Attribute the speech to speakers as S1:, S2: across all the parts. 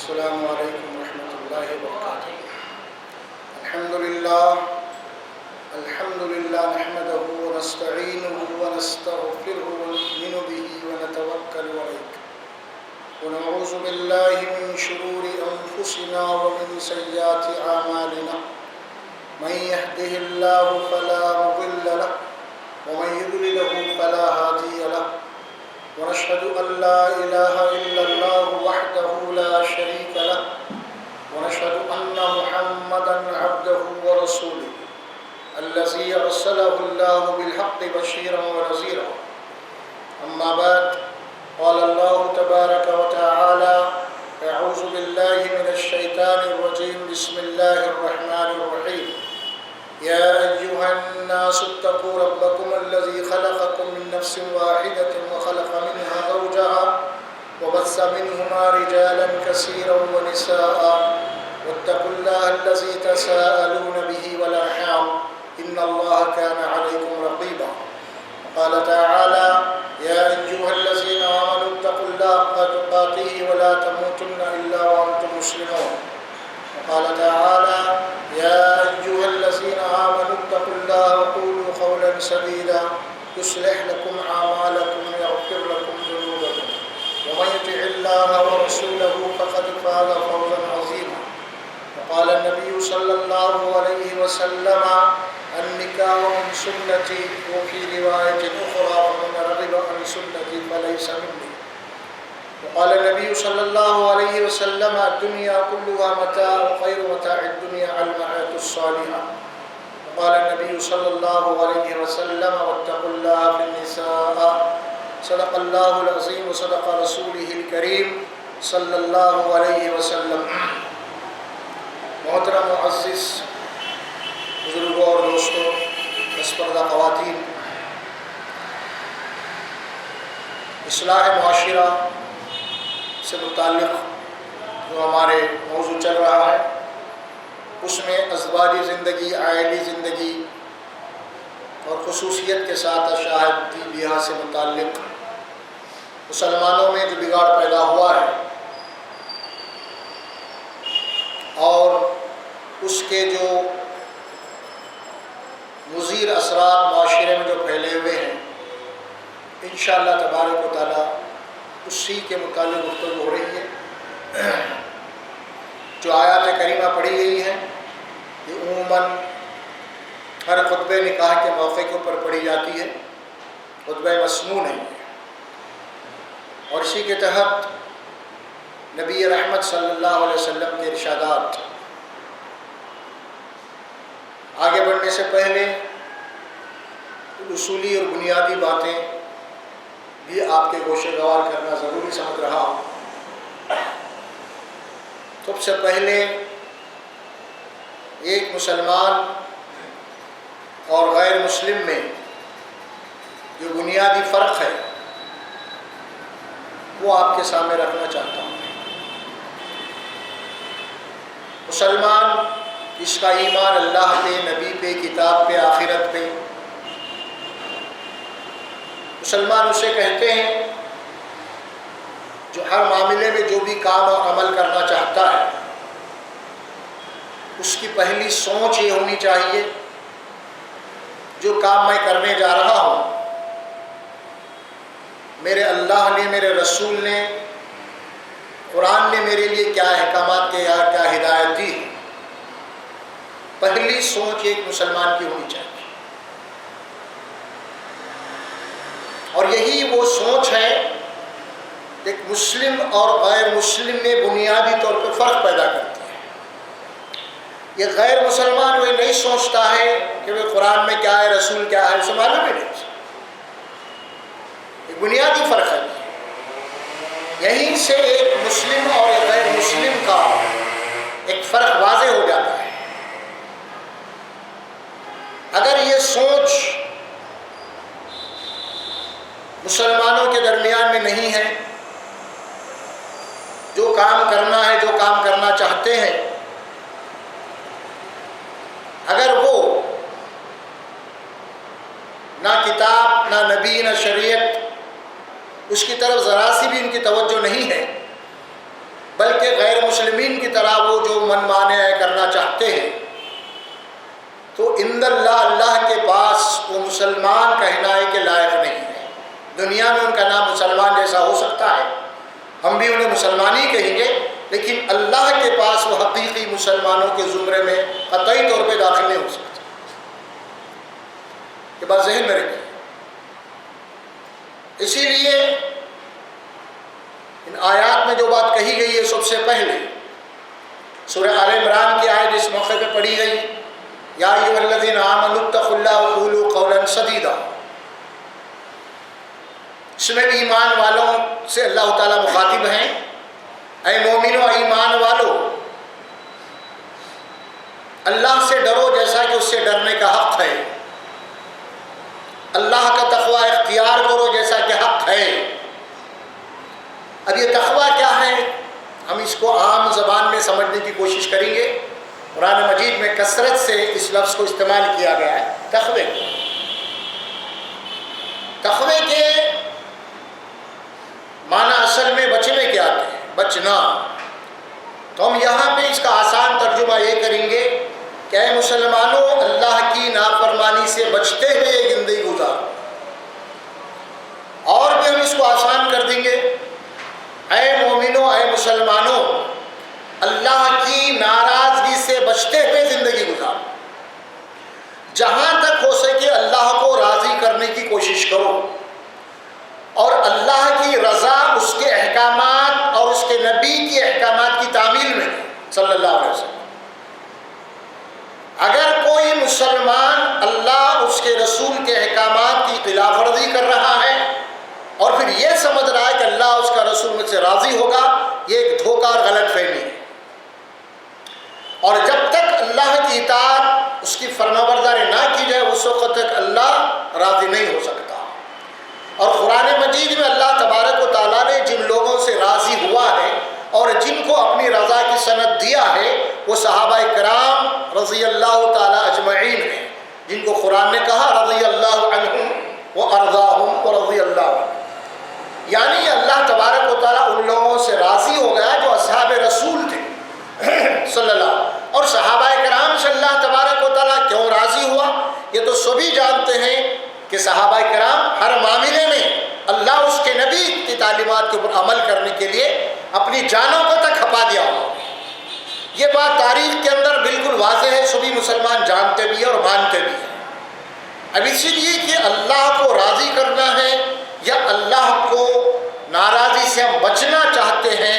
S1: السلام علیکم ورحمۃ اللہ وبرکاتہ۔ الحمد للہ نحمده ونستعینه ونستغفره ونؤمن به ونتوکل علیہ ونعوذ باللہ من شرور انفسنا ومن سیئات اعمالنا من يهده الله فلا مضل له ومن يضلل فلا هادي له ونشهد أن لا إله إلا الله وحده لا شريك له ونشهد أن محمدا عبده ورسوله الذي أرسله الله بالحق بشيرا ونذيرا. أما بعد، قال الله تبارك وتعالى: أعوذ بالله من الشيطان الرجيم، بسم الله الرحمن الرحيم. يا أيها الناس اتقوا ربكم الذي خلقكم من نفس واحدة وخلق منها زوجها وبث منهما رجالا كثيرا ونساء واتقوا الله الذي تساءلون به والأرحام إن الله كان عليكم رقيبا. قال تعالى: يا أيها الذين آمنوا اتقوا الله حق تقاته ولا تموتن إلا وأنتم مسلمون. وقال تعالى: يا أيها الذين آمنوا اتقوا الله وقولوا قولا سديدا يصلح لكم أعمالكم ويغفر لكم ذنوبكم ومن يطع الله ورسوله فقد فاز فوزا عظيما. وقال النبي صلى الله عليه وسلم: النكاح من سنتي، وفي رواية أخرى: ومن رغب عن سنتي فليس مني. وقال النبي صلى الله عليه وسلم: الدنيا كلها متاع وخير متاع الدنيا المرأة الصالحة. وقال النبي صلى الله عليه وسلم: واتقوا الله في النساء. صدق الله العظيم وصدق رسوله الكريم صلی اللہ علیہ وسلم. محترم معزز بزرگوں اور دوستوں، بسپردہ خواتین، اصلاح معاشرہ سے متعلق جو ہمارے موضوع چل رہا ہے، اس میں ازواجی زندگی، عائلی زندگی اور خصوصیت کے ساتھ شادی بیاہ سے متعلق مسلمانوں میں جو بگاڑ پیدا ہوا ہے اور اس کے جو مضر اثرات معاشرے میں جو پھیلے ہوئے ہیں، انشاءاللہ تبارک و تعالی اسی کے متعلق گفتگو ہو رہی ہے. جو آیات کریمہ پڑھی گئی ہیں یہ عموماً ہر خطبہ نکاح کے موقع کے اوپر پڑھی جاتی ہے، خطبہ مسنون ہے، اور اسی کے تحت نبی رحمت صلی اللہ علیہ وسلم کے ارشادات. آگے بڑھنے سے پہلے اصولی اور بنیادی باتیں بھی آپ کے گوشے گوار کرنا ضروری سمجھ رہا ہوں. سب سے پہلے ایک مسلمان اور غیر مسلم میں جو بنیادی فرق ہے وہ آپ کے سامنے رکھنا چاہتا ہوں. مسلمان، اس کا ایمان اللہ پہ، نبی پہ، کتاب پہ، آخرت پہ. مسلمان اسے کہتے ہیں جو ہر معاملے میں جو بھی کام اور عمل کرنا چاہتا ہے اس کی پہلی سوچ یہ ہونی چاہیے: جو کام میں کرنے جا رہا ہوں میرے اللہ نے، میرے رسول نے، قرآن نے میرے لیے کیا احکامات کے یا کیا ہدایت دی. پہلی سوچ ایک مسلمان کی ہونی چاہیے، اور یہی وہ سوچ ہے ایک مسلم اور غیر مسلم میں بنیادی طور پہ فرق پیدا کرتی ہے. یہ غیر مسلمان وہ نہیں سوچتا ہے کہ وہ قرآن میں کیا ہے، رسول کیا ہے، اسے معلوم ہی نہیں. ایک بنیادی فرق ہے. یہیں سے ایک مسلم اور ایک غیر مسلم کا ایک فرق واضح ہو جاتا ہے. اگر یہ سوچ مسلمانوں کے درمیان میں نہیں ہے، جو کام کرنا ہے، جو کام کرنا چاہتے ہیں، اگر وہ نہ کتاب، نہ نبی، نہ شریعت، اس کی طرف ذرا سی بھی ان کی توجہ نہیں ہے، بلکہ غیر مسلمین کی طرح وہ جو من مانے کرنا چاہتے ہیں، تو عند اللہ، اللہ کے پاس وہ مسلمان کہنا کے لائق نہیں ہے۔ دنیا میں ان کا نام مسلمان جیسا ہو سکتا ہے، ہم بھی انہیں مسلمان ہی کہیں گے، لیکن اللہ کے پاس وہ حقیقی مسلمانوں کے زمرے میں قطعی طور پہ داخل نہیں ہو سکتے۔ یہ بات ذہن میں رکھیے۔ اسی لیے ان آیات میں جو بات کہی گئی ہے، سب سے پہلے سورہ آل عمران کی آیت اس موقع پہ پڑھی گئی، یا ایھا الذین آمنوا اتقوا اللہ وقولوا قولا سدیدا۔ اس میں بھی ایمان والوں سے اللہ تعالیٰ مخاطب ہیں، اے مومنو، ایمان والو، اللہ سے ڈرو جیسا کہ اس سے ڈرنے کا حق ہے، اللہ کا تقوی اختیار کرو جیسا کہ حق ہے۔ اب یہ تقوی کیا ہے، ہم اس کو عام زبان میں سمجھنے کی کوشش کریں گے۔ قرآن مجید میں کثرت سے اس لفظ کو استعمال کیا گیا ہے، تقوی۔ تقوی کے معنی اصل میں بچنے کے آتے ہیں، بچنا۔ تو ہم یہاں پہ اس کا آسان ترجمہ یہ کریں گے کہ اے مسلمانوں، اللہ کی نافرمانی سے بچتے ہوئے یہ زندگی گزارو۔ اور بھی ہم اس کو آسان کر دیں گے، اے مومنوں، اے مسلمانوں، اللہ کی ناراضگی سے بچتے ہوئے زندگی گزارو۔ جہاں تک ہو سکے اللہ کو راضی کرنے کی کوشش کرو، اور اللہ کی رضا اس کے احکامات اور اس کے نبی کے احکامات کی تعمیل میں صلی اللہ علیہ وسلم۔ اگر کوئی مسلمان اللہ اس کے رسول کے احکامات کی خلاف ورزی کر رہا ہے اور پھر یہ سمجھ رہا ہے کہ اللہ اس کا رسول مجھ سے راضی ہوگا، یہ ایک دھوکہ اور غلط فہمی ہے۔ اور جب تک اللہ کی اطاعت، اس کی فرمانبرداری نہ کی جائے، اس وقت تک اللہ راضی نہیں ہو سکتا۔ اور قرآن مجید میں اللہ تبارک و تعالیٰ نے جن لوگوں سے راضی ہوا ہے اور جن کو اپنی رضا کی سند دیا ہے، وہ صحابہ کرام رضی اللہ تعالیٰ اجمعین ہیں، جن کو قرآن نے کہا رضی اللہ عنہم وارضاہم ورضی اللہ عنہم۔ یعنی اللہ تبارک و تعالیٰ ان لوگوں سے راضی ہو گیا جو اصحاب رسول تھے صلی اللہ۔ اور صحابہ کرام سے اللہ تبارک و تعالیٰ کیوں راضی ہوا، یہ تو سبھی جانتے ہیں کہ صحابہ کرام ہر معاملے میں اللہ اس کے نبی کی تعلیمات کے اوپر عمل کرنے کے لیے اپنی جانوں کو تک کھپا دیا ہوا۔ یہ بات تاریخ کے اندر بالکل واضح ہے، سبھی مسلمان جانتے بھی ہیں اور مانتے بھی ہیں۔ اب اسی لیے کہ اللہ کو راضی کرنا ہے یا اللہ کو ناراضی سے ہم بچنا چاہتے ہیں،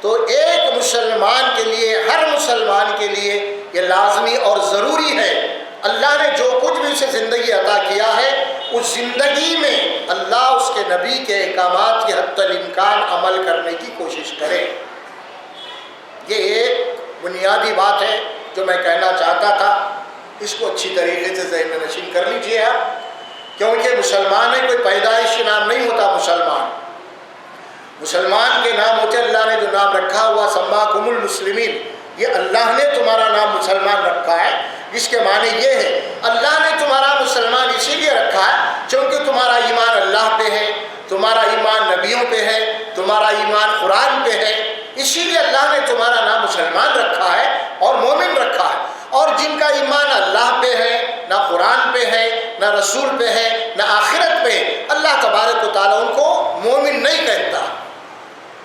S1: تو ایک مسلمان کے لیے، ہر مسلمان کے لیے یہ لازمی اور ضروری ہے، اللہ نے جو کچھ بھی اسے زندگی عطا کیا ہے، اس زندگی میں اللہ اس کے نبی کے احکامات کی حتی الامکان عمل کرنے کی کوشش کرے۔ یہ ایک بنیادی بات ہے جو میں کہنا چاہتا تھا، اس کو اچھی طریقے سے ذہن میں نشین کر لیجئے آپ، کیونکہ مسلمان ہے، کوئی پیدائش کے نام نہیں ہوتا مسلمان۔ مسلمان کے نام ہوتے اللہ نے جو نام رکھا ہوا سماکم المسلمین، یہ اللہ نے تمہارا نام مسلمان رکھا ہے، جس کے معنی یہ ہے اللہ نے تمہارا مسلمان اسی لیے رکھا ہے کیونکہ تمہارا ایمان اللہ پہ ہے، تمہارا ایمان نبیوں پہ ہے، تمہارا ایمان قرآن پہ ہے، اسی لیے اللہ نے تمہارا نام مسلمان رکھا ہے اور مومن رکھا ہے۔ اور جن کا ایمان اللہ پہ ہے، نہ قرآن پہ ہے، نہ رسول پہ ہے، نہ آخرت پہ، اللہ تبارک و تعالیٰ ان کو مومن نہیں کہتا،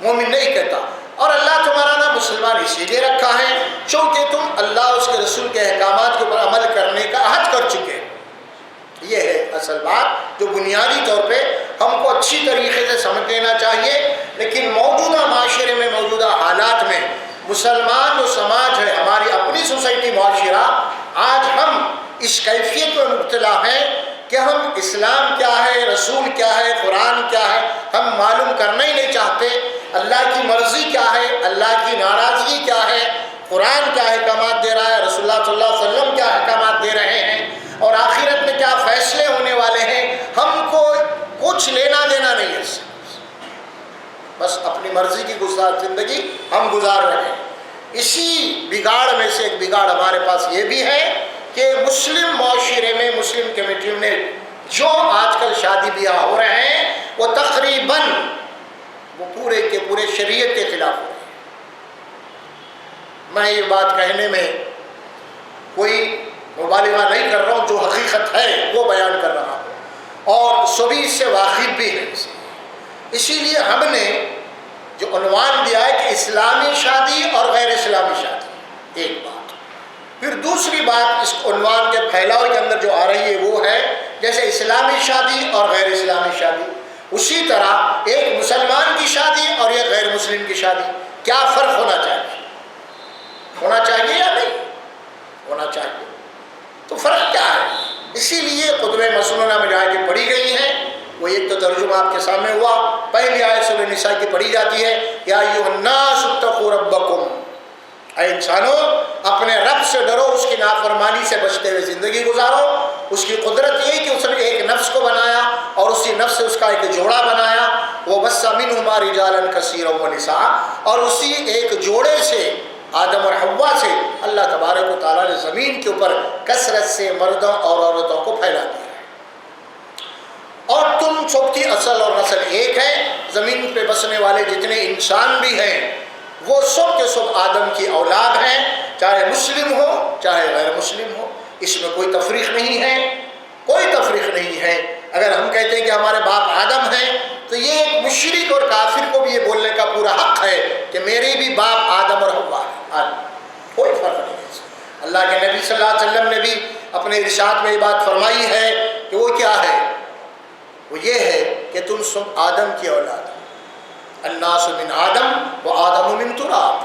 S1: مومن نہیں کہتا۔ اور اللہ تمہارا نام مسلمان اسی لیے رکھا ہے چونکہ تم اللہ اس کے رسول کے احکامات کے اوپر عمل کرنے کا عہد کر چکے۔ یہ ہے اصل بات جو بنیادی طور پہ ہم کو اچھی طریقے سے سمجھ لینا چاہیے۔ لیکن موجودہ معاشرے میں، موجودہ حالات میں مسلمان جو سماج ہے، ہماری اپنی سوسائٹی معاشرہ، آج ہم اس کیفیت میں مبتلا ہیں کہ ہم اسلام کیا ہے، رسول کیا ہے، قرآن کیا ہے، ہم معلوم کرنا ہی نہیں چاہتے۔ اللہ کی مرضی کیا ہے، اللہ کی ناراضگی کیا ہے، قرآن کیا احکامات دے رہا ہے، رسول اللہ صلی اللہ علیہ وسلم کیا احکامات دے رہے ہیں، اور آخرت میں کیا فیصلے ہونے والے ہیں، ہم کو کچھ لینا دینا نہیں ہے۔ بس اپنی مرضی کی زندگی ہم گزار رہے ہیں۔ اسی بگاڑ میں سے ایک بگاڑ ہمارے پاس یہ بھی ہے کہ مسلم معاشرے میں، مسلم کمیٹیوں میں جو آج کل شادی بیاہ ہو رہے ہیں، وہ تقریباً وہ پورے کے پورے شریعت کے خلاف ہو رہے ہیں۔ میں یہ بات کہنے میں کوئی مبالغہ نہیں کر رہا ہوں، جو حقیقت ہے وہ بیان کر رہا ہوں، اور سبھی اس سے واقف بھی ہیں۔ اسی لیے ہم نے جو عنوان دیا ہے کہ اسلامی شادی اور غیر اسلامی شادی، ایک بات۔ پھر دوسری بات اس عنوان کے پھیلاؤ کے اندر جو آ رہی ہے وہ ہے جیسے اسلامی شادی اور غیر اسلامی شادی، اسی طرح ایک مسلمان کی شادی اور ایک غیر مسلم کی شادی، کیا فرق ہونا چاہیے؟ ہونا چاہیے یا نہیں ہونا چاہیے؟ تو فرق کیا ہے؟ اسی لیے خطبہ مسنونہ میں جو آیتیں پڑھی گئی ہیں وہ ایک تو ترجمہ آپ کے سامنے ہوا، پہلی آیت سورہ نساء کی پڑھی جاتی ہے، یا ایھا الناس اتقوا ربکم، اے انسانوں اپنے رب سے ڈرو، اس کی نافرمانی سے بچتے ہوئے زندگی گزارو۔ اس کی قدرت یہ کہ اس نے ایک نفس کو بنایا اور اسی نفس سے اس کا ایک جوڑا بنایا، وَبَثَّ مِنْهُمَا رِجَالًا كَثِيرًا وَنِسَاءً، اور اسی ایک جوڑے سے آدم اور حوا سے اللہ تبارک و تعالیٰ نے زمین کے اوپر کثرت سے مردوں اور عورتوں کو پھیلا دیا ہے، اور تم سب کی اصل اور نسل ایک ہے۔ زمین پہ بسنے والے جتنے انسان بھی ہیں وہ سب کے سب آدم کی اولاد ہیں، چاہے مسلم ہو چاہے غیر مسلم ہو، اس میں کوئی تفریق نہیں ہے، کوئی تفریق نہیں ہے۔ اگر ہم کہتے ہیں کہ ہمارے باپ آدم ہیں تو یہ ایک مشرک اور کافر کو بھی یہ بولنے کا پورا حق ہے کہ میرے بھی باپ آدم اور حوا ہے، کوئی فرق نہیں ہے۔ اللہ کے نبی صلی اللہ علیہ وسلم نے بھی اپنے ارشاد میں یہ بات فرمائی ہے کہ وہ کیا ہے؟ وہ یہ ہے کہ تم سب آدم کی اولاد ہو، الناس من آدم و آدم من تراب،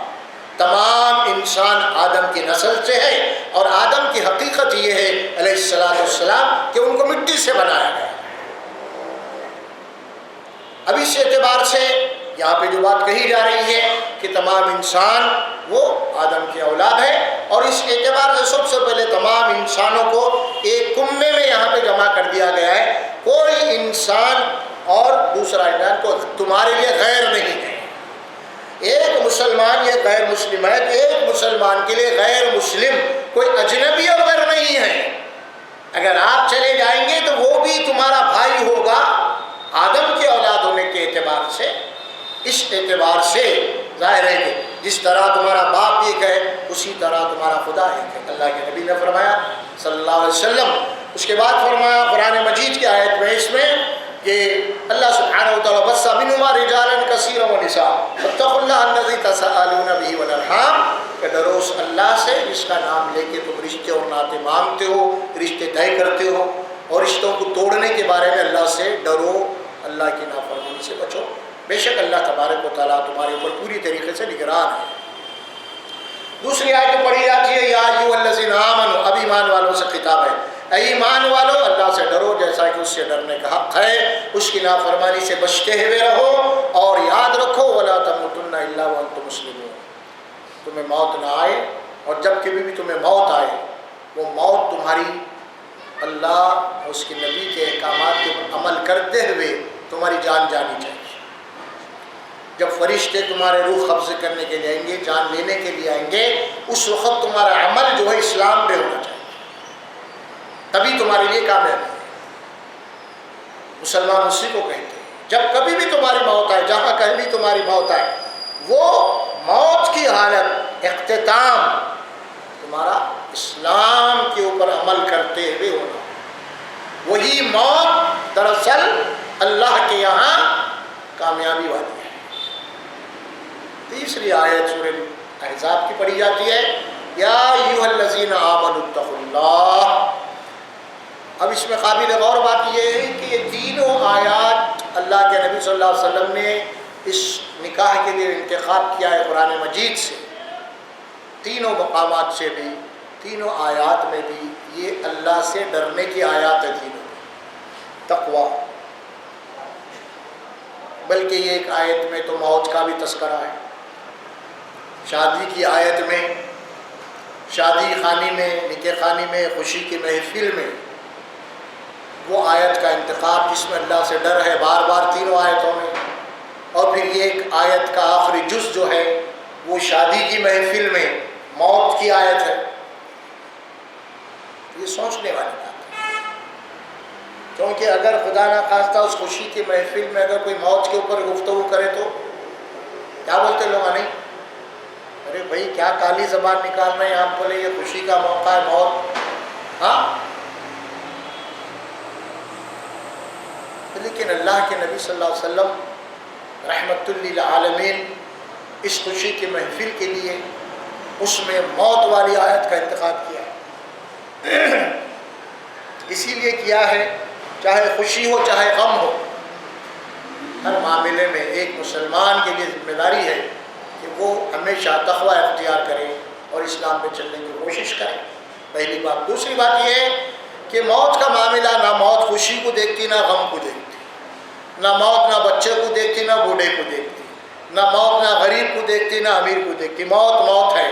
S1: تمام انسان آدم کی نسل سے ہے، اور آدم کی حقیقت یہ ہے علیہ السلام کہ ان کو مٹی سے بنایا گیا۔ اب اس اعتبار سے یہاں پہ جو بات کہی جا رہی ہے کہ تمام انسان وہ آدم کی اولاد ہے، اور اس اعتبار سے سب سے پہلے تمام انسانوں کو ایک کنبے میں یہاں پہ جمع کر دیا گیا ہے، کوئی انسان اور دوسرا انسان کو تمہارے لیے غیر نہیں ہے۔ ایک مسلمان یہ غیر مسلم ہے، ایک مسلمان کے لیے غیر مسلم کوئی اجنبی اور غیر نہیں ہے۔ اگر آپ چلے جائیں گے تو وہ بھی تمہارا بھائی ہوگا آدم کی اولاد ہونے کے اعتبار سے۔ اس اعتبار سے ظاہر ہے کہ جس طرح تمہارا باپ ایک ہے اسی طرح تمہارا خدا ایک ہے، اللہ کے نبی نے فرمایا صلی اللہ علیہ وسلم۔ اس کے بعد فرمایا قرآن مجید کی آیت میں اس میں کہ اللہ سبحانہ وتعالیٰ بَثَّ مِنْهُمَا رِجَالًا كَثِيرًا وَنِسَاءً وَاتَّقُوا اللَّهَ الَّذِي تَسَاءَلُونَ بِهِ وَالْأَرْحَامَ، کہ ڈرو اس اللہ سے جس کا نام لے کے تم رشتے اور ناطے مانگتے ہو، رشتے طے کرتے ہو، اور رشتوں کو توڑنے کے بارے میں اللہ سے ڈرو، اللہ کی نافرمانی سے بچو، بے شک اللہ تبارک و تعالیٰ تمہارے اوپر پوری طریقے سے نگران ہے۔ دوسری آیت پڑھی جاتی ہے یا ایھا الذین آمنوا، اب ایمان والوں سے خطاب ہے، اے ایمان والو اللہ سے ڈرو جیسا کہ اس سے ڈرنے کا حق ہے، اس کی نافرمانی سے بچتے ہوئے رہو، اور یاد رکھو ولا تموتن الا وانتم مسلمون، تمہیں موت نہ آئے، اور جب کبھی بھی تمہیں موت آئے وہ موت تمہاری اللہ اور اس کے نبی کے احکامات کے اوپر عمل کرتے ہوئے تمہاری جان جانی چاہیے۔ جب فرشتے تمہارے روح قبض کرنے کے لیے آئیں گے، جان لینے کے لیے آئیں گے، اس وقت تمہارا عمل جو ہے اسلام پہ ہونا چاہیے، تبھی تمہارے لیے کامیابی ہے۔ مسلمان اسی کو کہتے ہیں جب کبھی بھی تمہاری موت آئے، جہاں کہیں بھی تمہاری موت آئے، وہ موت کی حالت اختتام تمہارا اسلام کے اوپر عمل کرتے ہوئے ہونا، وہی موت دراصل اللہ کے یہاں کامیابی والی ہے۔ تیسری آیت سورہ احزاب کی پڑھی جاتی ہے یا ایھا الذین آمنوا اتقوا اللہ۔ اب اس میں قابل غور بات یہ ہے کہ یہ تینوں آیات اللہ کے نبی صلی اللہ علیہ وسلم نے اس نکاح کے لیے انتخاب کیا ہے قرآن مجید سے، تینوں مقامات سے بھی، تینوں آیات میں بھی یہ اللہ سے ڈرنے کی آیات ہے، تینوں تقویٰ، بلکہ یہ ایک آیت میں تو موت کا بھی تذکرہ ہے، شادی کی آیت میں، شادی خانی میں، نکاح خانی میں، خوشی کی محفل میں وہ آیت کا انتخاب جس میں اللہ سے ڈر ہے بار بار تینوں آیتوں میں، اور پھر یہ ایک آیت کا آخری جز جو ہے وہ شادی کی محفل میں موت کی آیت ہے۔ یہ سوچنے والی بات ہے، کیونکہ اگر خدا نہ خواستہ اس خوشی کی محفل میں اگر کوئی موت کے اوپر گفتگو کرے تو کیا بولتے لوگ؟ نہیں ارے بھائی کیا کالی زبان نکال رہے ہیں آپ، بولے یہ خوشی کا موقع ہے موت. ہاں لیکن اللہ کے نبی صلی اللہ علیہ وسلم رحمت للعالمین اس خوشی کی محفل کے لیے اس میں موت والی آیت کا انتخاب کیا ہے. اسی لیے کیا ہے چاہے خوشی ہو چاہے غم ہو، ہر معاملے میں ایک مسلمان کے لیے ذمہ داری ہے کہ وہ ہمیشہ تقوی اختیار کرے اور اسلام پہ چلنے کی کوشش کرے. پہلی بات. دوسری بات یہ ہے کہ موت کا معاملہ، نہ موت خوشی کو دیکھتی نہ غم کو دیکھتی، نہ موت نہ بچے کو دیکھتی نہ بوڑھے کو دیکھتی، نہ موت نہ غریب کو دیکھتی نہ امیر کو دیکھتی. موت موت ہے،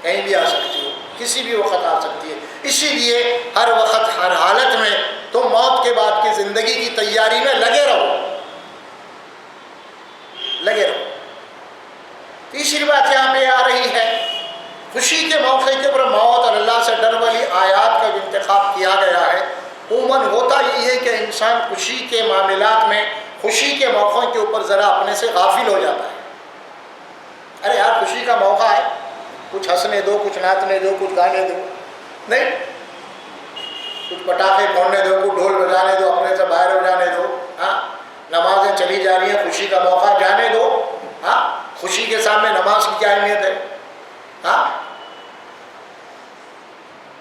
S1: کہیں بھی آ سکتی ہے، کسی بھی وقت آ سکتی ہے. اسی لیے ہر وقت ہر حالت میں تم موت کے بعد کی زندگی کی تیاری میں لگے رہو. تیسری بات یہاں پہ آ رہی ہے، خوشی کے موقع کے اوپر موت اور اللہ سے ڈر والی آیات کا جو انتخاب کیا گیا ہے، عموماً ہوتا یہ ہے کہ انسان خوشی کے معاملات میں، خوشی کے موقعوں کے اوپر ذرا اپنے سے غافل ہو جاتا ہے. ارے یار خوشی کا موقع ہے، کچھ ہنسنے دو، کچھ ناچنے دو، کچھ گانے دو، نہیں کچھ پٹاخے پھوڑنے دو، کچھ ڈھول بجانے دو، اپنے سے باہر ہو جانے دو. ہاں نمازیں چلی جا رہی ہیں، خوشی کا موقع جانے دو. ہاں خوشی کے سامنے نماز کی کیا اہمیت ہے؟ ہاں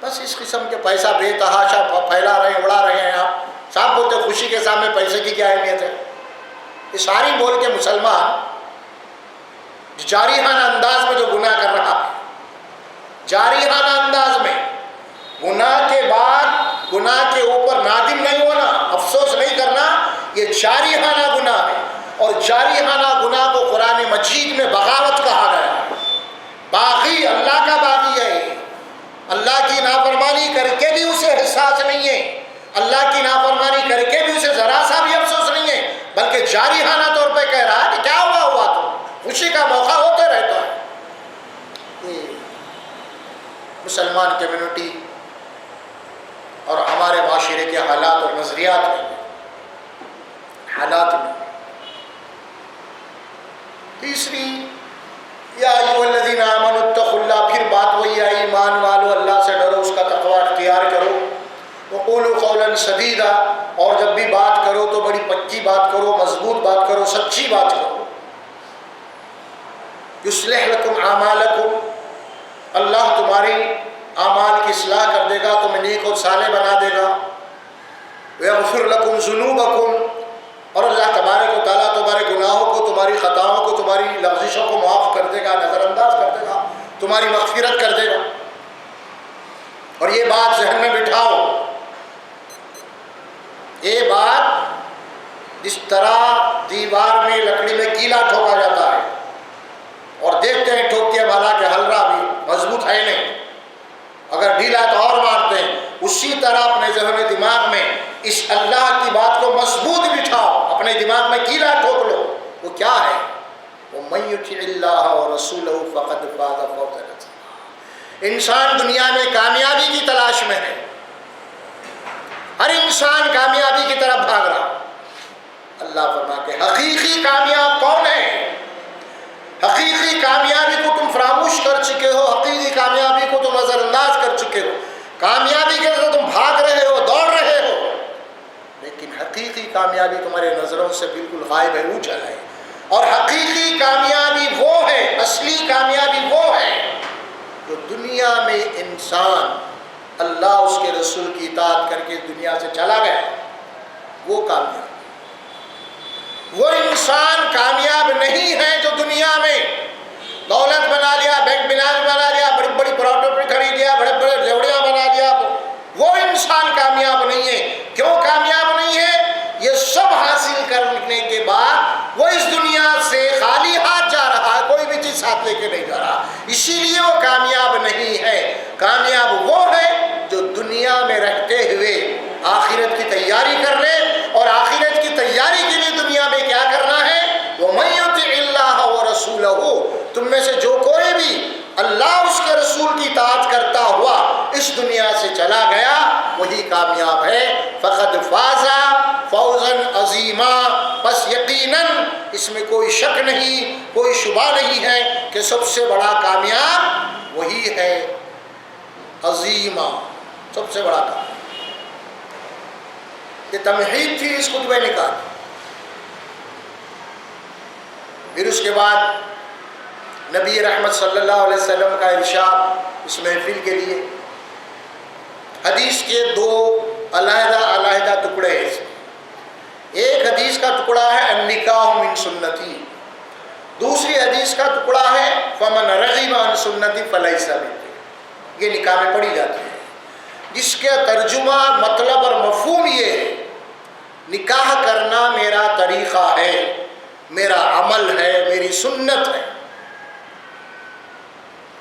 S1: بس اس قسم کے پیسہ بے تحاشا پھیلا رہے ہیں، اڑا رہے ہیں. آپ صاحب بولتے خوشی کے سامنے پیسے کی کیا اہمیت ہے؟ یہ ساری بول کے مسلمان جارحانہ انداز میں جو گناہ کر رہا ہے، جارحانہ انداز میں گناہ کے بعد گناہ کے اوپر نادم نہیں ہونا، افسوس نہیں کرنا، یہ جارحانہ گناہ ہے. اور جارحانہ گناہ کو قرآن مجید میں بغاوت کہا گیا ہے. باغی، اللہ کا باغی ہے. اللہ کی نافرمانی کر کے بھی اسے احساس نہیں ہے، اللہ کی نافرمانی کر کے بھی اسے ذرا سا بھی افسوس نہیں ہے، بلکہ جارحانہ طور پہ کہہ رہا ہے کہ کیا ہوا تو خوشی کا موقع ہوتے رہتا ہے. مسلمان کمیونٹی اور ہمارے معاشرے کے حالات اور نظریات میں تیسری یا ایھا الذین آمنوا اتقوا اللہ، پھر بات وہی آئی، ایمان والو اللہ سے ڈرو، اس کا تقوی اختیار کرو. وقولوا قولا سدیدا، اور جب بھی بات کرو تو بڑی پکی بات کرو، مضبوط بات کرو، سچی بات کرو. یصلح لکم اعمالکم، اللہ تمہاری اعمال کی اصلاح کر دے گا، تمہیں نیک اور صالح بنا دے گا. ویغفر لکم ذنوبکم، اور اللہ تبارک و تعالیٰ تمہارے گناہوں کو، تمہاری خطاؤں کو، تمہاری لغزشوں کو معاف کر دے گا، نظر انداز کر دے گا، تمہاری مغفرت کر دے گا. اور یہ بات ذہن میں بٹھاؤ، یہ بات جس طرح دیوار میں لکڑی میں کیلا ٹھوکا جاتا ہے اور دیکھتے ہیں ٹھوک کے بھلا کہ حلرہ بھی مضبوط ہے نہیں، اگر ڈھیلا تو اور مارتے ہیں، اسی طرح اپنے ذہن و دماغ میں اس اللہ کی بات کو مضبوط بٹھاؤ، اپنے دماغ میں کیلا ٹھوک لو. وہ کیا ہے؟ وَمَن يُطِعِ اللَّهَ وَرَسُولَهُ فَقَدْ فَازَ فَوْزًا عَظِيمًا. انسان دنیا میں کامیابی کی تلاش میں ہے، ہر انسان کامیابی کی طرف بھاگ رہا. اللہ فرماتے ہیں حقیقی کامیاب کون ہے؟ حقیقی کامیابی کو تم فراموش کر چکے ہو، حقیقی کامیابی کو تم نظر انداز کر چکے ہو، کامیابی کے طرف تم بھاگ رہے ہو، دوڑ رہے ہو، لیکن حقیقی کامیابی تمہارے نظروں سے بالکل غائب ہے، اوجھل ہے. اور حقیقی کامیابی وہ ہے، اصلی کامیابی وہ ہے جو دنیا میں انسان اللہ اس کے رسول کی اطاعت کر کے دنیا سے چلا گیا، وہ کامیاب. وہ انسان کامیاب نہیں ہے جو دنیا میں دولت بنا لیا، بینک بیلنس بنا لیا، بڑی بڑی پراپرٹی خرید لیا، بڑے بڑے ریوڑیاں بنا لیا. وہ انسان کامیاب نہیں ہے. کیوں کامیاب نہیں ہے؟ یہ سب حاصل کرنے کے بعد وہ اس دنیا سے خالی ہاتھ جا رہا ہے، کوئی بھی چیز ساتھ لے کے نہیں جا رہا، اسی لیے وہ کامیاب نہیں ہے. کامیاب وہ ہے جو دنیا میں رہتے ہوئے آخرت کی تیاری کر لے، اور آخرت کی تیاری کے لیے دنیا میں کیا کرنا ہے؟ وَمَن يُطِعِ اللَّهَ وَرَسُولَهُ، تم میں سے جو کوئی بھی اللہ اس کے رسول کی اطاعت کرتا ہوا اس دنیا سے چلا گیا وہی کامیاب ہے. فَقَدْ فَازَ فَوْزًا عَظِيمًا، پس یقیناً اس میں کوئی شک نہیں، کوئی شبہ نہیں ہے کہ سب سے بڑا کامیاب وہی ہے عظیمہ، سب سے بڑا کام۔ یہ تمہید تھی اس خطبہ نکاح۔ پھر اس کے بعد نبی رحمت صلی اللہ علیہ وسلم کا ارشاد اس محفل کے لیے، حدیث کے دو علیحدہ علیحدہ ٹکڑے ہیں اس میں۔ ایک حدیث کا ٹکڑا ہے النکاح من سنتی، دوسری حدیث کا ٹکڑا ہے فمن رغب عن سنتی فلیس منی۔ یہ نکاح میں پڑھی جاتی ہے، جس کا ترجمہ مطلب اور مفہوم یہ ہے نکاح کرنا میرا طریقہ ہے، میرا عمل ہے، میری سنت ہے۔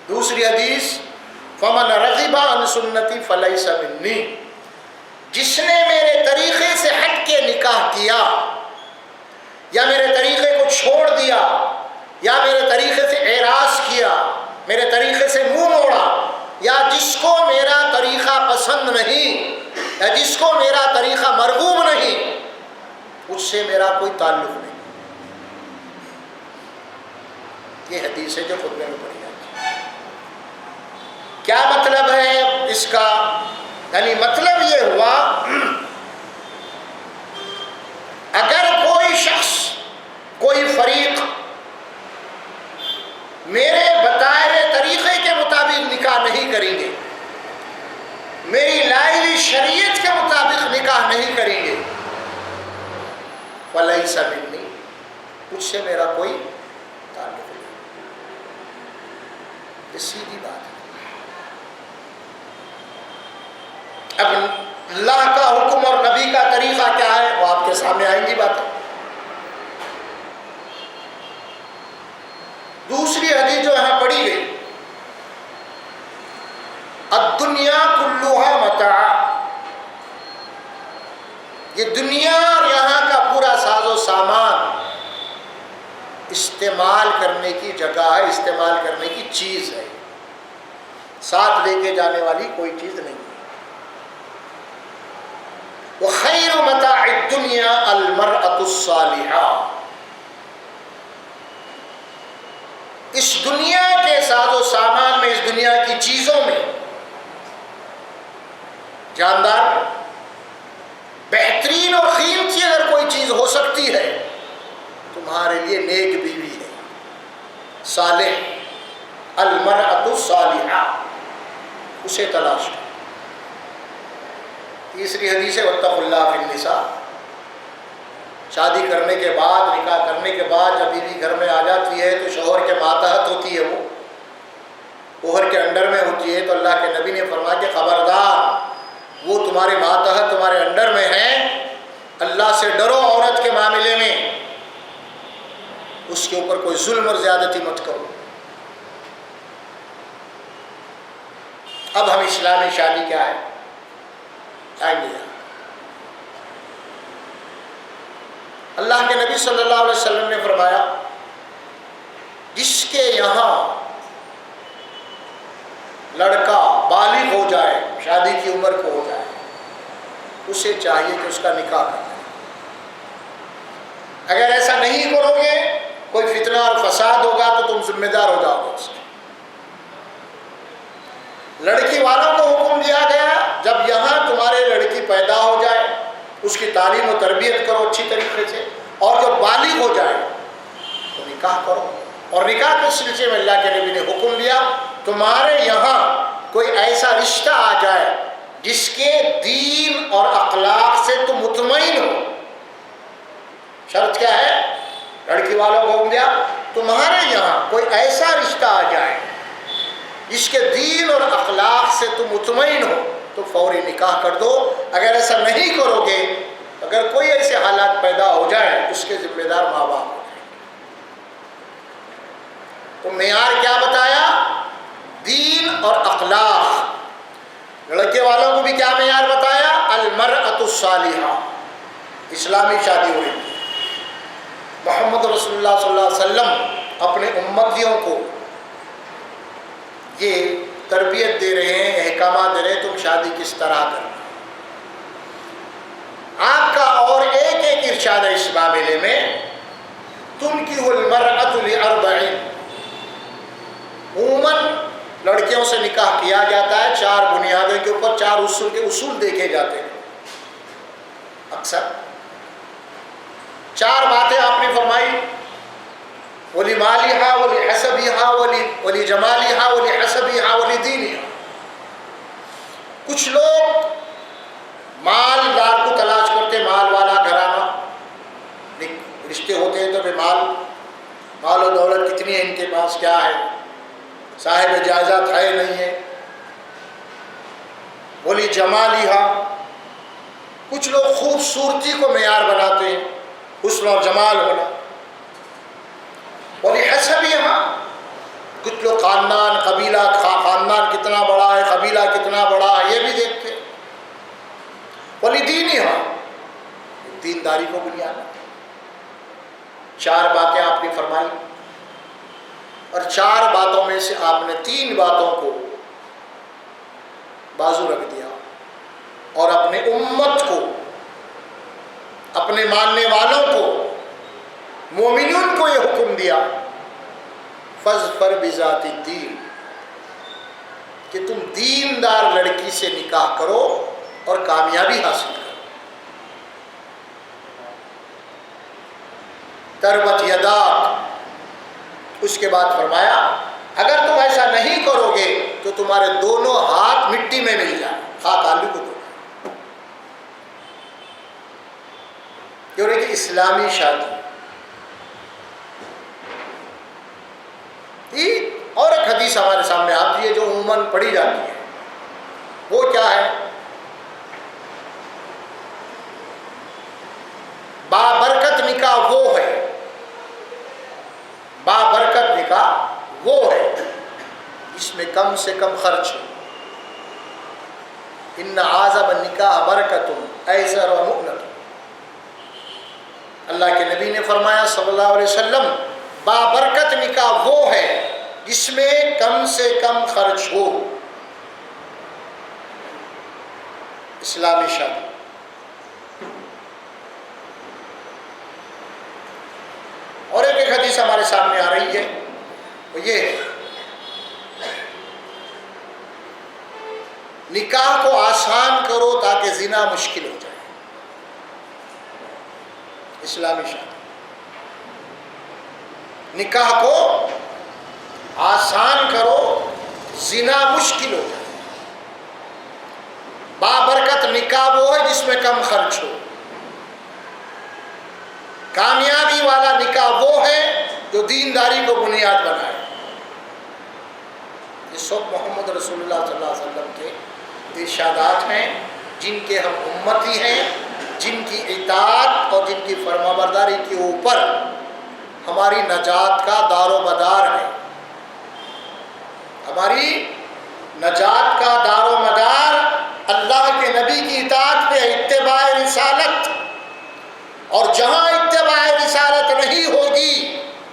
S1: دوسری حدیث فمن رغب عن سنتی فلیس منی، جس نے میرے طریقے سے ہٹ کے نکاح کیا یا میرے طریقے کو چھوڑ دیا یا میرے طریقے سے اعراض کیا، میرے طریقے سے منہ موڑا، یا جس کو میرا طریقہ پسند نہیں یا جس کو میرا طریقہ مرغوب نہیں، اس سے میرا کوئی تعلق نہیں۔ یہ حدیث ہے جو خطبے میں پڑھی جاتی ہے۔ کیا مطلب ہے اس کا؟ یعنی مطلب یہ ہوا اگر کوئی شخص، کوئی فریق میرے بتائے ہوئے طریقے کے مطابق نکاح نہیں کریں گے، میری لائی ہوئی شریعت کے مطابق نکاح نہیں کریں گے، فلیس منی، اس سے میرا کوئی تعلق نہیں۔ یہ سیدھی بات ہے۔ اب اللہ کا حکم اور نبی کا طریقہ کیا ہے وہ آپ کے سامنے آئیں گی باتیں۔ دوسری حدیث جو یہاں پڑھی گئی، الدنیا کلھا متاع، یہ دنیا اور یہاں کا پورا ساز و سامان استعمال کرنے کی جگہ ہے، استعمال کرنے کی چیز ہے، ساتھ لے کے جانے والی کوئی چیز نہیں ہے۔ وَخَيْرُ مَتَاعِ الدُّنْيَا الْمَرْأَةُ الصَّالِحَةُ، اس دنیا کے ساز و سامان میں، اس دنیا کی چیزوں میں جاندار بہترین اور قیمتی اگر کوئی چیز ہو سکتی ہے تمہارے لیے نیک بیوی ہے، صالح، المرأة الصالحہ، اسے تلاش کرو۔ تیسری حدیث ہے واتقوا اللہ فی النساء، شادی کرنے کے بعد، نکاح کرنے کے بعد جب بیوی گھر میں آ جاتی ہے تو شوہر کے ماتحت ہوتی ہے، وہ شوہر کے انڈر میں ہوتی ہے، تو اللہ کے نبی نے فرمایا کہ خبردار، وہ تمہارے ماتحت، تمہارے انڈر میں ہیں، اللہ سے ڈرو عورت کے معاملے میں، اس کے اوپر کوئی ظلم اور زیادتی مت کرو۔ اب ہم اسلامی شادی کیا ہے آئیں گے۔ اللہ کے نبی صلی اللہ علیہ وسلم نے فرمایا جس کے یہاں لڑکا بالغ ہو جائے، شادی کی عمر کو ہو جائے، اسے چاہیے کہ اس کا نکاح کرے۔ اگر ایسا نہیں کرو گے کوئی فتنہ اور فساد ہوگا تو تم ذمہ دار ہو جاؤ گے اس کے۔ لڑکی والوں کو حکم دیا گیا جب یہاں تمہارے لڑکی پیدا ہو جائے اس کی تعلیم و تربیت کرو اچھی طریقے سے، اور جب بالغ ہو جائے تو نکاح کرو۔ اور نکاح کے سلسلے میں اللہ کے نبی نے حکم دیا تمہارے یہاں کوئی ایسا رشتہ آ جائے جس کے دین اور اخلاق سے تم مطمئن ہو۔ شرط کیا ہے؟ لڑکی والوں کو حکم دیا تمہارے یہاں کوئی ایسا رشتہ آ جائے جس کے دین اور اخلاق سے تم مطمئن ہو تو فوری نکاح کر دو۔ اگر ایسا نہیں کرو گے، اگر کوئی ایسے حالات پیدا ہو جائے اس کے ذمہ دار ماں باپ ہو جائیں۔ تو معیار کیا بتایا؟ دین اور اخلاق۔ لڑکے والوں کو بھی کیا معیار بتایا؟ المرأة الصالحہ، اسلامی شادی ہوئی۔ محمد رسول اللہ صلی اللہ علیہ وسلم اپنے امتیوں کو یہ تربیت دے رہے ہیں، احکامات دے رہے ہیں تم شادی کس طرح کرنا۔ آپ کا اور ایک ایک ارشاد ہے اس معاملے میں تنکح المرأة لأربع، عموماً لڑکیوں سے نکاح کیا جاتا ہے 4 بنیادوں کے اوپر، 4 اصول کے اصول دیکھے جاتے ہیں اکثر۔ 4 باتیں آپ نے فرمائی، وَلِمَالِهَا وَلِحَسَبِهَا وَلِجَمَالِهَا وَلِحَسَبِهَا وَلِدِينِهَا۔ کچھ لوگ مالدار کو تلاش کرتے، مال والا گھرانہ، رشتے ہوتے ہیں تو بے مال و دولت کتنی ہے ان کے پاس، کیا ہے، صاحب جائیداد ہے نہیں ہے۔ وَلِجَمَالِهَا، کچھ لوگ خوبصورتی کو معیار بناتے ہیں، حسن اور جمال ہونا۔ وَلِحَسَبِهَا، کچھ لوگ خاندان، قبیلہ، خاندان کتنا بڑا ہے، قبیلہ کتنا بڑا ہے، یہ بھی دیکھتے ہیں۔ وَلِدِينِهَا، دینداری کو بنیاد۔ 4 باتیں آپ نے فرمائی، اور 4 باتوں میں سے آپ نے 3 باتوں کو بازو رکھ دیا، اور اپنے امت کو، اپنے ماننے والوں کو، مومنین کو یہ حکم دیا، فَاظْفَرْ بِذَاتِ الدِّینِ، کہ تم دیندار لڑکی سے نکاح کرو اور کامیابی حاصل کرو۔ تربت یداک، اس کے بعد فرمایا اگر تم ایسا نہیں کرو گے تو تمہارے دونوں ہاتھ مٹی میں مل جائیں، خاک آلو کو دو۔ کہ اسلامی شادی اور ایک حدیث ہمارے سامنے آتی ہے جو عموماً پڑھی جاتی ہے، وہ کیا ہے؟ بابرکت نکاح وہ ہے، بابرکت نکاح وہ ہے جس میں کم سے کم خرچ ہو۔ ان اعظم النکاح برکت ایسر و مؤنت، اللہ کے نبی نے فرمایا صلی اللہ علیہ وسلم، بابرکت نکاح وہ ہے جس میں کم سے کم خرچ ہو، اسلامی شادی۔ اور ایک حدیث ہمارے سامنے آ رہی ہے، وہ یہ ہے، نکاح کو آسان کرو تاکہ زنا مشکل ہو جائے، اسلامی شادی۔ نکاح کو آسان کرو، زنا مشکل ہو جائے۔ بابرکت نکاح وہ ہے جس میں کم خرچ ہو۔ کامیابی والا نکاح وہ ہے جو دینداری کو بنیاد بنائے۔ یہ سب محمد رسول اللہ صلی اللہ علیہ وسلم کے ارشادات ہیں، جن کے ہم امتی ہیں، جن کی اطاعت اور جن کی فرمانبرداری کے اوپر ہماری نجات کا دار و مدار ہے۔ ہماری نجات کا دار و مدار اللہ کے نبی کی اطاعت پہ، اتباع رسالت، اور جہاں اتباع رسالت نہیں ہوگی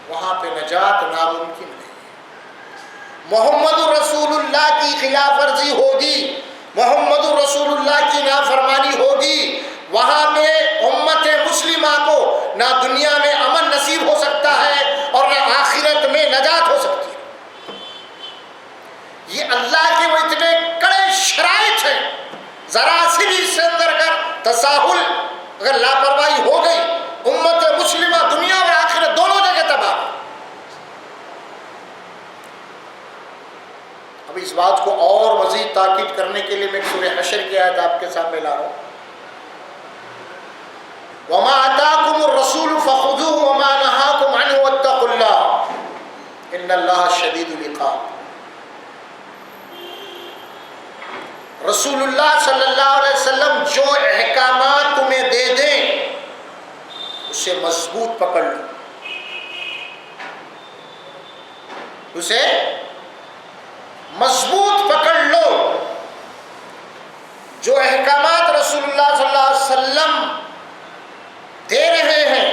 S1: وہاں پہ نجات ناممکن ہے۔ محمد رسول اللہ کی خلاف ورزی ہوگی، محمد رسول اللہ کی نافرمانی ہوگی، وہاں پہ امت مسلمہ کو نہ دنیا میں امن نصیب ہو سکتا ہے اور نہ آخرت میں نجات ہو سکتی ہے۔ یہ اللہ کے وہ اتنے کڑے شرائط ہیں، ذرا سی بھی اس سے اندر اگر تساہل، اگر لاپرواہی ہو گئی، امت مسلمہ دنیا اور آخرت دونوں جگہ تباہ۔ اب اس بات کو اور مزید تاکید کرنے کے لیے میں سورہ حشر کی آیت آپ کے سامنے لا رہا ہوں۔ وَمَا آتَاكُمُ الرَّسُولُ فَخُذُوهُ وَمَا نَهَاكُمْ عَنْهُ وَاتَّقُوا اللَّهَ إِنَّ اللَّهَ شَدِيدُ الْعِقَابِ۔ رسول اللہ صلی اللہ علیہ وسلم جو احکامات تمہیں دے دیں اسے مضبوط پکڑ لو، اسے مضبوط پکڑ لو۔ جو احکامات رسول اللہ صلی اللہ علیہ وسلم دے رہے ہیں،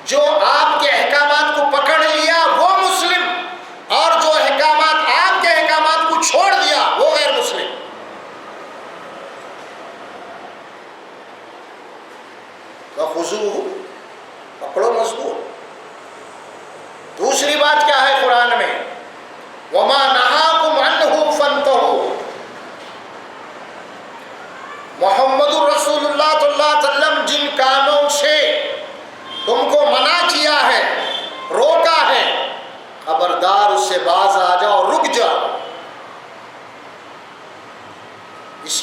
S1: جو آپ کے احکامات کو پکڑ لیا وہ مسلم، اور جو احکامات آپ کے احکامات کو چھوڑ دیا وہ غیر مسلم۔ وَخُذُوهُ، پکڑو مضبوط۔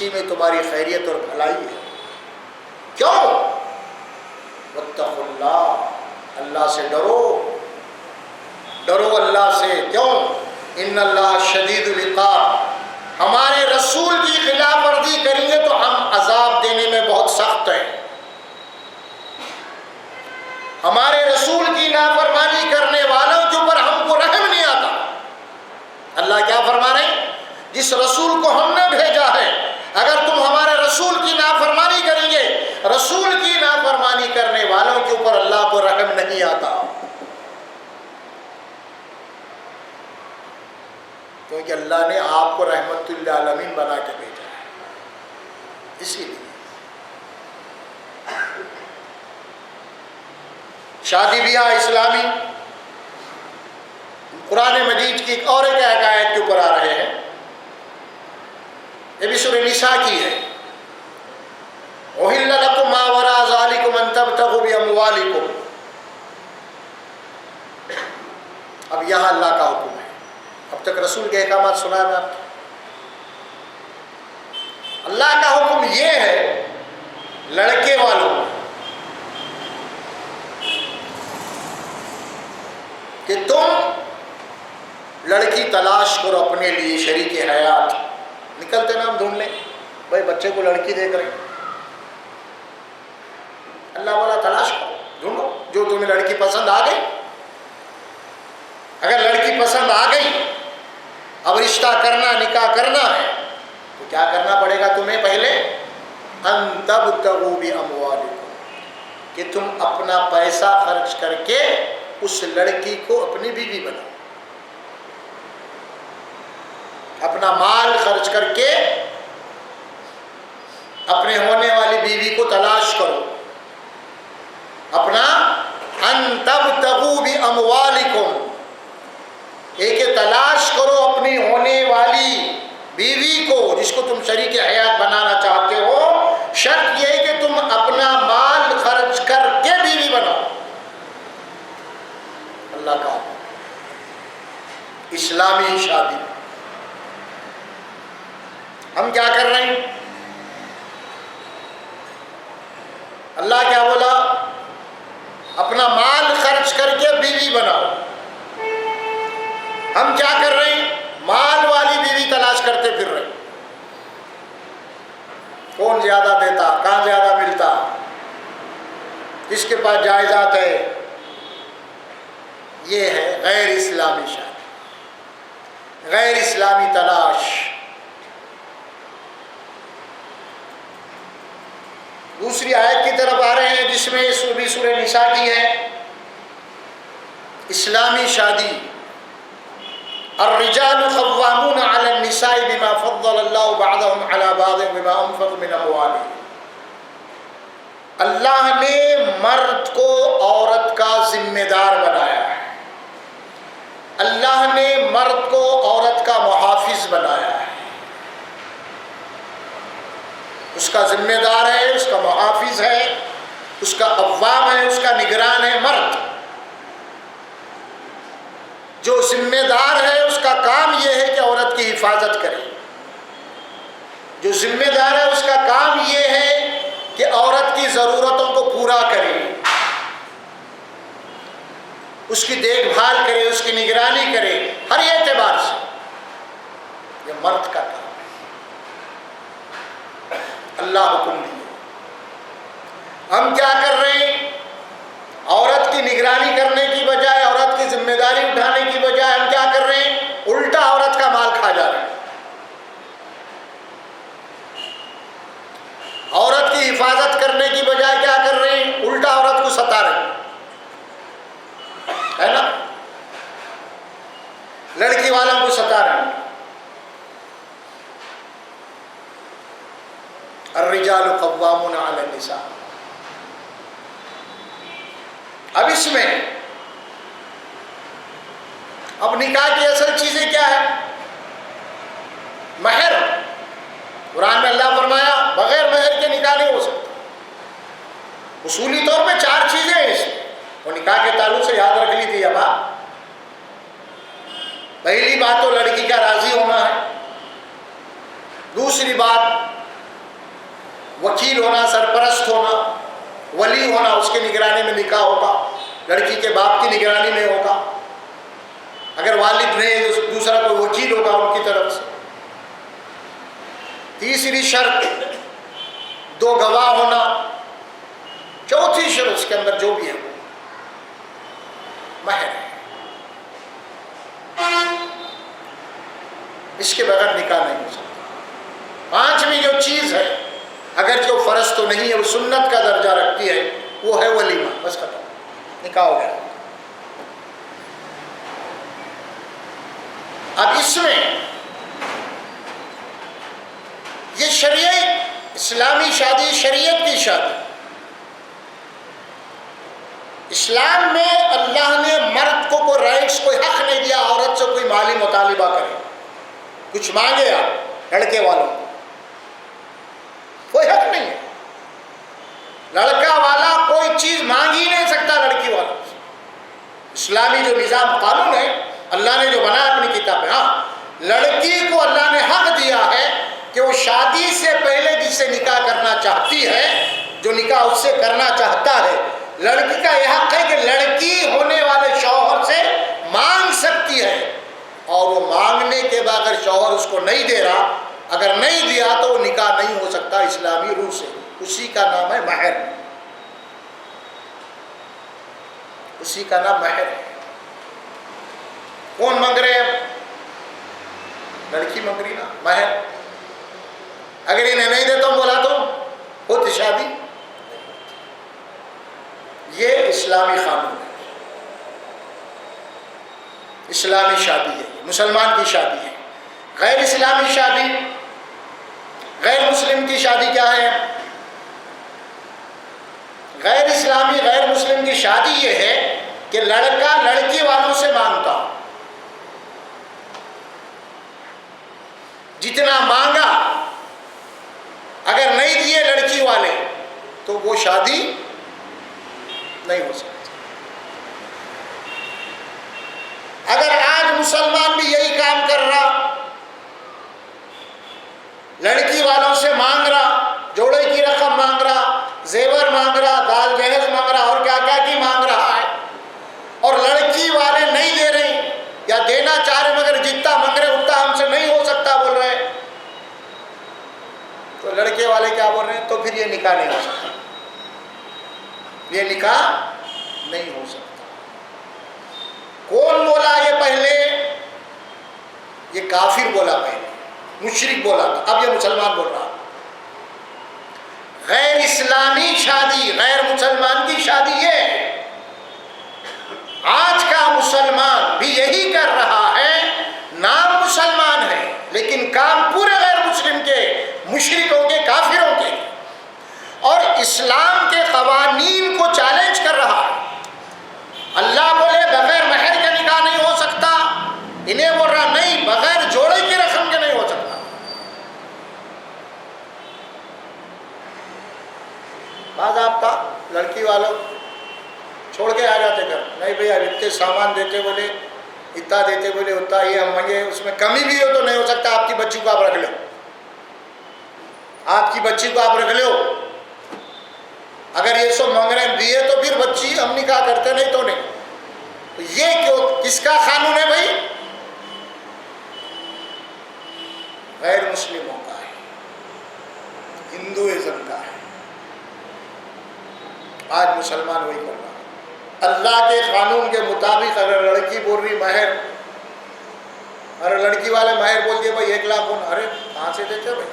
S1: اسی میں تمہاری خیریت اور بھلائی ہے۔ کیوں؟ واتقوا اللہ، اللہ سے ڈرو، ڈرو اللہ سے۔ کیوں؟ ان اللہ شدید العقاب، ہمارے رسول کی خلاف ورزی کریں گے تو ہم عذاب دینے میں بہت سخت ہیں۔ ہمارے رسول کی نافرمانی کرنے والوں کے اوپر ہم کو رحم نہیں آتا۔ اللہ کیا فرما رہے ہیں؟ جس رسول کو ہم نے بھیجا ہے، اگر تم ہمارے رسول کی نافرمانی کریں گے، رسول کی نافرمانی کرنے والوں کے اوپر اللہ کو رحم نہیں آتا، کیونکہ اللہ نے آپ کو رحمت للعالمین بنا کے بھیجا ہے۔ اسی لیے شادی بیاہ اسلامی قرآن مجید کی ایک اور ایک آیت کے اوپر آ رہے ہیں، یہ بھی سورہ نساء کی ہے۔ احل لکم ما وراء ذالکم ان تبتغوا باموالکم، اب یہاں اللہ کا حکم ہے۔ اب تک رسول کے احکامات سنا ہے آپ کو۔ اللہ کا حکم یہ ہے لڑکے والوں کہ تم لڑکی تلاش کرو اپنے لیے شریک حیات۔ نکلتے نا ہم ڈھونڈ لیں، بھائی بچے کو لڑکی دیکھ رہے ہیں، اللہ والا تلاش کرو، ڈھونڈو جو تمہیں لڑکی پسند آ گئی۔ اگر لڑکی پسند آ گئی، اب رشتہ کرنا، نکاح کرنا ہے، تو کیا کرنا پڑے گا تمہیں؟ پہلے ان تبتغوا باموالکم، کہ تم اپنا پیسہ خرچ کر کے اس لڑکی کو اپنی بیوی بناؤ، اپنا مال خرچ کر کے اپنے ہونے والی بیوی کو تلاش کرو۔ اپنا ان تبتغوا باموالکم، ایک تلاش کرو اپنی ہونے والی بیوی کو جس کو تم شریک حیات بنانا چاہتے ہو، شرط یہ ہے کہ تم اپنا مال خرچ کر کے بیوی بناؤ۔ اللہ کا اسلامی شادی ہم کیا کر رہے ہیں؟ اللہ کیا بولا؟ اپنا مال خرچ کر کے بیوی بناؤ۔ ہم کیا کر رہے ہیں؟ مال والی بیوی تلاش کرتے پھر رہے، کون زیادہ دیتا، کہاں زیادہ ملتا، کس کے پاس جائیداد ہے۔ یہ ہے غیر اسلامی شادی، غیر اسلامی تلاش۔ دوسری آیت کی طرف آ رہے ہیں جس میں بھی سورہ نساء کی ہے، اسلامی شادی۔ الرجال قوامون علی النساء بما فضل اللہ بعضهم علی بعض بما انفقوا من اموالهم۔ اللہ نے مرد کو عورت کا ذمہ دار بنایا ہے، اللہ نے مرد کو عورت کا محافظ بنایا ہے، اس کا ذمہ دار ہے، اس کا محافظ ہے، اس کا قوام ہے، اس کا نگران ہے مرد۔ جو ذمہ دار ہے اس کا کام یہ ہے کہ عورت کی حفاظت کرے، جو ذمہ دار ہے اس کا کام یہ ہے کہ عورت کی ضرورتوں کو پورا کرے، اس کی دیکھ بھال کرے، اس کی نگرانی کرے، ہر اعتبار سے یہ مرد کا کام ہے۔ اللہ حکم دیے، ہم کیا کر رہے ہیں؟ عورت کی نگرانی کرنے کی بجائے، عورت کی ذمہ داری اٹھانے کی بجائے ہم کیا کر رہے ہیں؟ الٹا عورت کا مال کھا جا رہے ہیں۔ عورت کی حفاظت کرنے کی بجائے کیا کر رہے ہیں؟ الٹا عورت کو ستا رہے ہیں، ہے نا؟ لڑکی والوں کو ستا رہے ہیں۔ الرجال قوامون علی النساء۔ اب اس میں اب نکاح کی اصل چیزیں کیا ہے؟ مہر۔ قرآن میں اللہ فرمایا بغیر مہر کے نکاح نہیں ہو سکتا۔ اصولی طور پہ 4 چیزیں ہیں اس میں، وہ نکاح کے تعلق سے یاد رکھ لی تھی اب آپ۔ پہلی بات تو لڑکی کا راضی ہونا ہے، دوسری بات وکیل ہونا، سرپرست ہونا، ولی ہونا، اس کے نگرانی میں نکاح ہوگا، لڑکی کے باپ کی نگرانی میں ہوگا، اگر والد نہیں تو دوسرا کوئی وکیل ہوگا ان کی طرف سے۔ تیسری شرط 2 گواہ ہونا، چوتھی شرط اس کے اندر جو بھی ہے وہ مہر ہے، اس کے بغیر نکاح نہیں ہو سکتا۔ 5ویں جو چیز ہے، اگر جو فرض تو نہیں ہے، وہ سنت کا درجہ رکھتی ہے، وہ ہے ولیمہ، بس ختم، نکاح ہو گیا۔ اب اس میں یہ شریعت، اسلامی شادی شریعت کی شادی، اسلام میں اللہ نے مرد کو کوئی رائٹس، کوئی حق نہیں دیا عورت سے کوئی مالی مطالبہ کرے، کچھ مانگے آپ لڑکے والوں کو، کوئی حق نہیں ہے۔ لڑکا والا کوئی چیز مانگ ہی نہیں سکتا لڑکی والوں سے۔ اسلامی جو نظام قانون ہے اللہ نے جو بنایا اپنی کتاب میں، ہاں لڑکی کو اللہ نے حق دیا ہے کہ وہ شادی سے پہلے جس سے نکاح کرنا چاہتی ہے، جو نکاح اس سے کرنا چاہتا ہے، لڑکی کا یہ حق ہے کہ لڑکی ہونے والے شوہر سے مانگ سکتی ہے، اور وہ مانگنے کے بعد اگر شوہر اس کو نہیں دے رہا، اگر نہیں دیا تو وہ نکاح نہیں ہو سکتا اسلامی روح سے۔ اسی کا نام ہے مہر، اسی کا نام مہر ہے۔ کون مانگ رہے ہیں؟ لڑکی مانگ رہی نا مہر۔ اگر انہیں نہیں دیتا ہوں بولا تو ہوتی شادی؟ یہ اسلامی قانون ہے، اسلامی شادی ہے، مسلمان کی شادی ہے۔ غیر اسلامی شادی، غیر مسلم کی شادی کیا ہے؟ غیر اسلامی غیر مسلم کی شادی یہ ہے کہ لڑکا لڑکی والوں سے مانگتا، جتنا مانگا اگر نہیں دیے لڑکی والے تو وہ شادی نہیں ہو سکتی۔ اگر آج مسلمان بھی یہی کام کر رہا، لڑکی والوں سے مانگ رہا، جوڑے کی رقم مانگ رہا، زیور مانگ رہا، دال جہیز مانگ رہا، اور کیا کیا کی مانگ رہا ہے، اور لڑکی والے نہیں دے رہے یا دینا چاہ رہے مگر جتنا مانگ رہے اتنا ہم سے نہیں ہو سکتا بول رہے، تو لڑکے والے کیا بول رہے ہیں؟ تو پھر یہ نکاح نہیں ہو سکتا، یہ نکاح نہیں ہو سکتا۔ کون بولا یہ پہلے؟ یہ کافر بولا پہلے، مشرک بولا تھا، اب یہ مسلمان بول رہا۔ غیر اسلامی شادی، غیر مسلمان کی شادی یہ ہے۔ آج کا مسلمان بھی یہی کر رہا ہے، نام مسلمان ہے لیکن کام پورے غیر مسلم کے، مشرکوں کے، کافروں کے، اور اسلام کے قوانین کو چیلنج کر رہا ہے۔ اللہ بولے بغیر مہر کا نکاح نہیں ہو سکتا، انہیں بول رہا نہیں بغیر جوڑے کی رقم کے نہیں ہو سکتا۔ باضابطہ لڑکی والوں چھوڑ کے آ جاتے گھر، نہیں بھئی اب اتنے سامان دیتے بولے، اتنا دیتے بولے اتنا، یہ ہم مانگے، اس میں کمی بھی ہو تو نہیں ہو سکتا، آپ کی بچی کو آپ رکھ لو، آپ کی بچی کو آپ رکھ لو، اگر یہ سب مانگ رہے ہیں دیے تو پھر بچی ہم نکاح کرتے، نہیں تو نہیں۔ تو یہ کیوں، کس کا قانون ہے بھائی؟ غیر مسلموں کا ہے، ہندوازم کا ہے۔ آج مسلمان وہی کر رہا ہے۔ اللہ کے قانون کے مطابق اگر لڑکی بول رہی مہر، ارے لڑکی والے مہر بول دیے بھائی 1 لاکھ ہونا، ارے کہاں سے دیتے بھائی؟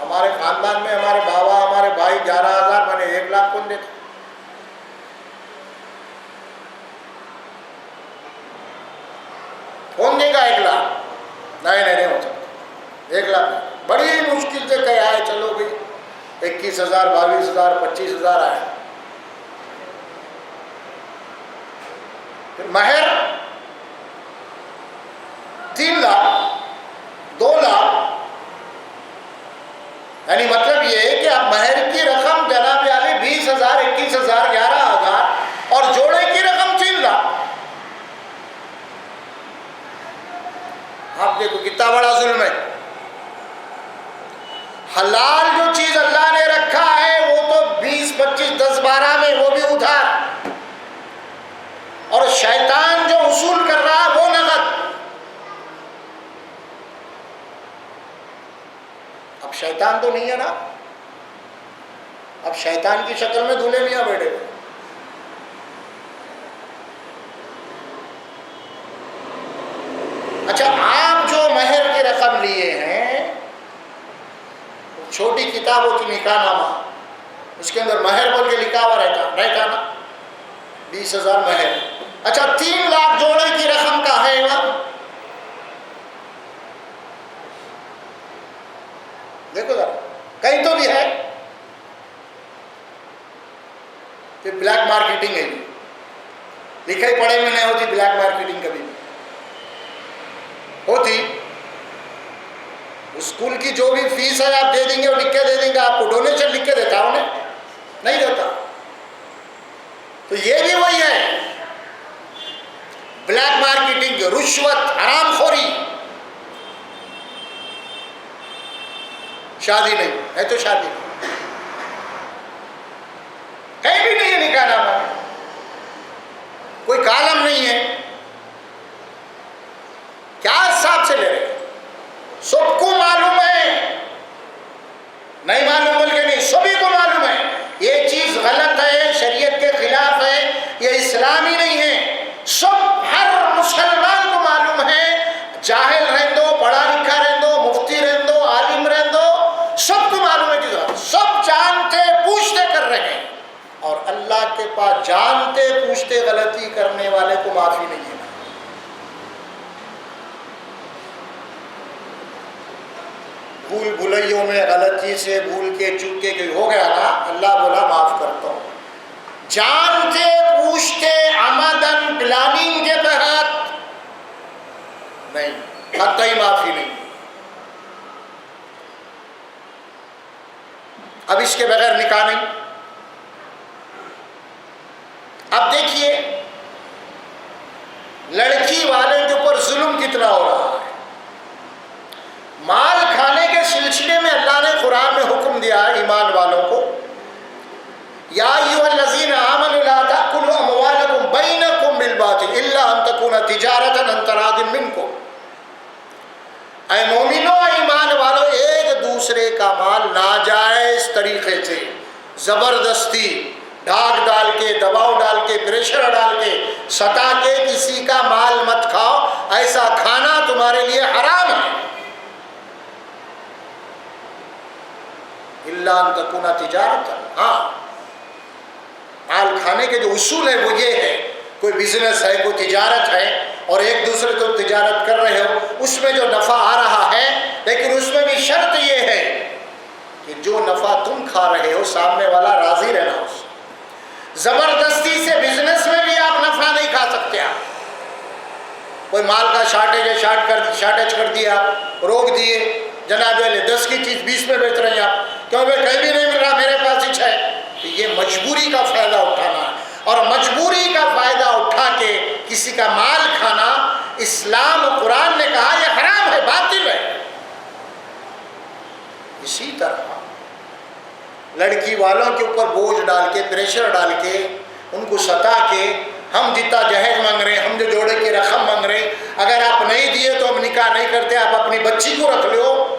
S1: ہمارے خاندان میں ہمارے بابا ہمارے بھائی 11,000 میں نے 1 لاکھ کون دیتے؟ کون دے گا 1 لاکھ؟ نہیں ہو سکتا 1 لاکھ، بڑی مشکل سے کہا ہے چلو بھائی 21,000 22,000 25,000 آئے۔ پھر مہر 3 لاکھ 2 لاکھ، یعنی مطلب یہ ہے کہ اب مہر کی رقم جناب علی 20,000 21,000 11,000 اور جوڑے کی رقم 3 لاکھ۔ آپ دیکھو کتنا بڑا ظلم ہے۔ حلال جو چیز اللہ شیطان جو اصول کر رہا ہے وہ نقد. اب شیطان تو نہیں ہے نا، اب شیطان کی شکل میں دولہے میاں بیٹھے ہوئے. اچھا، آپ جو مہر کی رقم لیے ہیں، چھوٹی کتاب ہوتی نکاح نامہ، اس کے اندر مہر بول کے لکھا ہوا رہتا نا 20,000 مہر. اچھا 3 لاکھ جوڑے کی رقم کا ہے نا، دیکھو ذرا کہیں تو بھی ہے. یہ بلیک مارکیٹنگ ہے، لکھے پڑھے میں نہیں ہوتی بلیک مارکیٹنگ کبھی بھی ہوتی. اسکول کی جو بھی فیس ہے آپ دے دیں گے، وہ لکھ کے دے دیں گے آپ کو. ڈونیشن لکھ کے دیتا انہیں نہیں دیتا. تو یہ بھی وہی ہے، بلیک مارکیٹنگ، رشوت، حرام خوری. شادی نہیں ہے تو شادی نہیں، کہیں بھی نہیں ہے نکاح نامہ میں، کوئی کالم نہیں ہے. کیا حساب سے لے رہے ہیں؟ سب کو معلوم ہے، نہیں معلوم بول کے نہیں، سبھی کو معلوم ہے یہ چیز غلط ہے، شریعت کے خلاف ہے، یہ اسلامی نہیں ہے. سب ہر مسلمان کو معلوم ہے، جاہل رہن دو، پڑھا لکھا رہن دو، مفتی رہن دو، عالم رہن دو، سب کو معلوم ہے کہ سب جانتے پوچھتے کر رہے ہیں. اور اللہ کے پاس جانتے پوچھتے غلطی کرنے والے کو معافی نہیں ہے. بھول بھلائیوں میں غلطی سے بھول کے چوک کے ہو گیا نا، اللہ بولا معاف کرتا ہوں. جانتے پوچھتے عمدن پلاننگ کے تحت نہیں، قطعی معافی نہیں. اب اس کے بغیر نکاح نہیں. اب دیکھیے لڑکی والے کے اوپر ظلم کتنا ہو رہا ہے. مال کھانے کے سلسلے میں اللہ نے قرآن میں حکم دیا ہے ایمان والوں کو، یا ایھا الذین آمنوا لا تأکلوا اموالکم بینکم بالباطل الا ان تکون تجارۃ عن تراض منکم. اے مومنو، ایمان والو، ایک دوسرے کا مال ناجائز طریقے سے، زبردستی، ڈھاک ڈال کے، دباؤ ڈال کے، پریشر ڈال کے، ستا کے کسی کا مال مت کھاؤ. ایسا کھانا تمہارے لیے حرام ہے. الا ان تکون تجارت. ہاں، مال کھانے کے جو اصول ہے وہ یہ ہے، کوئی بزنس ہے، کوئی تجارت ہے، اور ایک دوسرے کو تجارت کر رہے ہو، اس میں جو نفع آ رہا ہے، لیکن اس میں بھی شرط یہ ہے کہ جو نفع تم کھا رہے ہو سامنے والا راضی رہنا. اس زبردستی سے بزنس میں بھی آپ نفع نہیں کھا سکتے. آپ کوئی مال کا شارٹیج کر دیا، روک دیے، جناب 10 کی چیز 20 میں بیچ رہے ہیں آپ، کیوں بھائی کہیں بھی نہیں مل رہا، میرے پاس ہی ہے. تو یہ مجبوری کا فائدہ اٹھانا ہے، اور مجبوری کا فائدہ اٹھا کے کسی کا مال کھانا، اسلام و قرآن نے کہا یہ حرام ہے، باطل ہے. اسی طرح لڑکی والوں کے اوپر بوجھ ڈال کے، پریشر ڈال کے، ان کو ستا کے، ہم جتنا جہیز مانگ رہے ہیں، ہم جو جوڑے کی رقم مانگ رہے ہیں، اگر آپ نہیں دیے تو ہم نکاح نہیں کرتے، آپ اپنی بچی کو رکھ لو.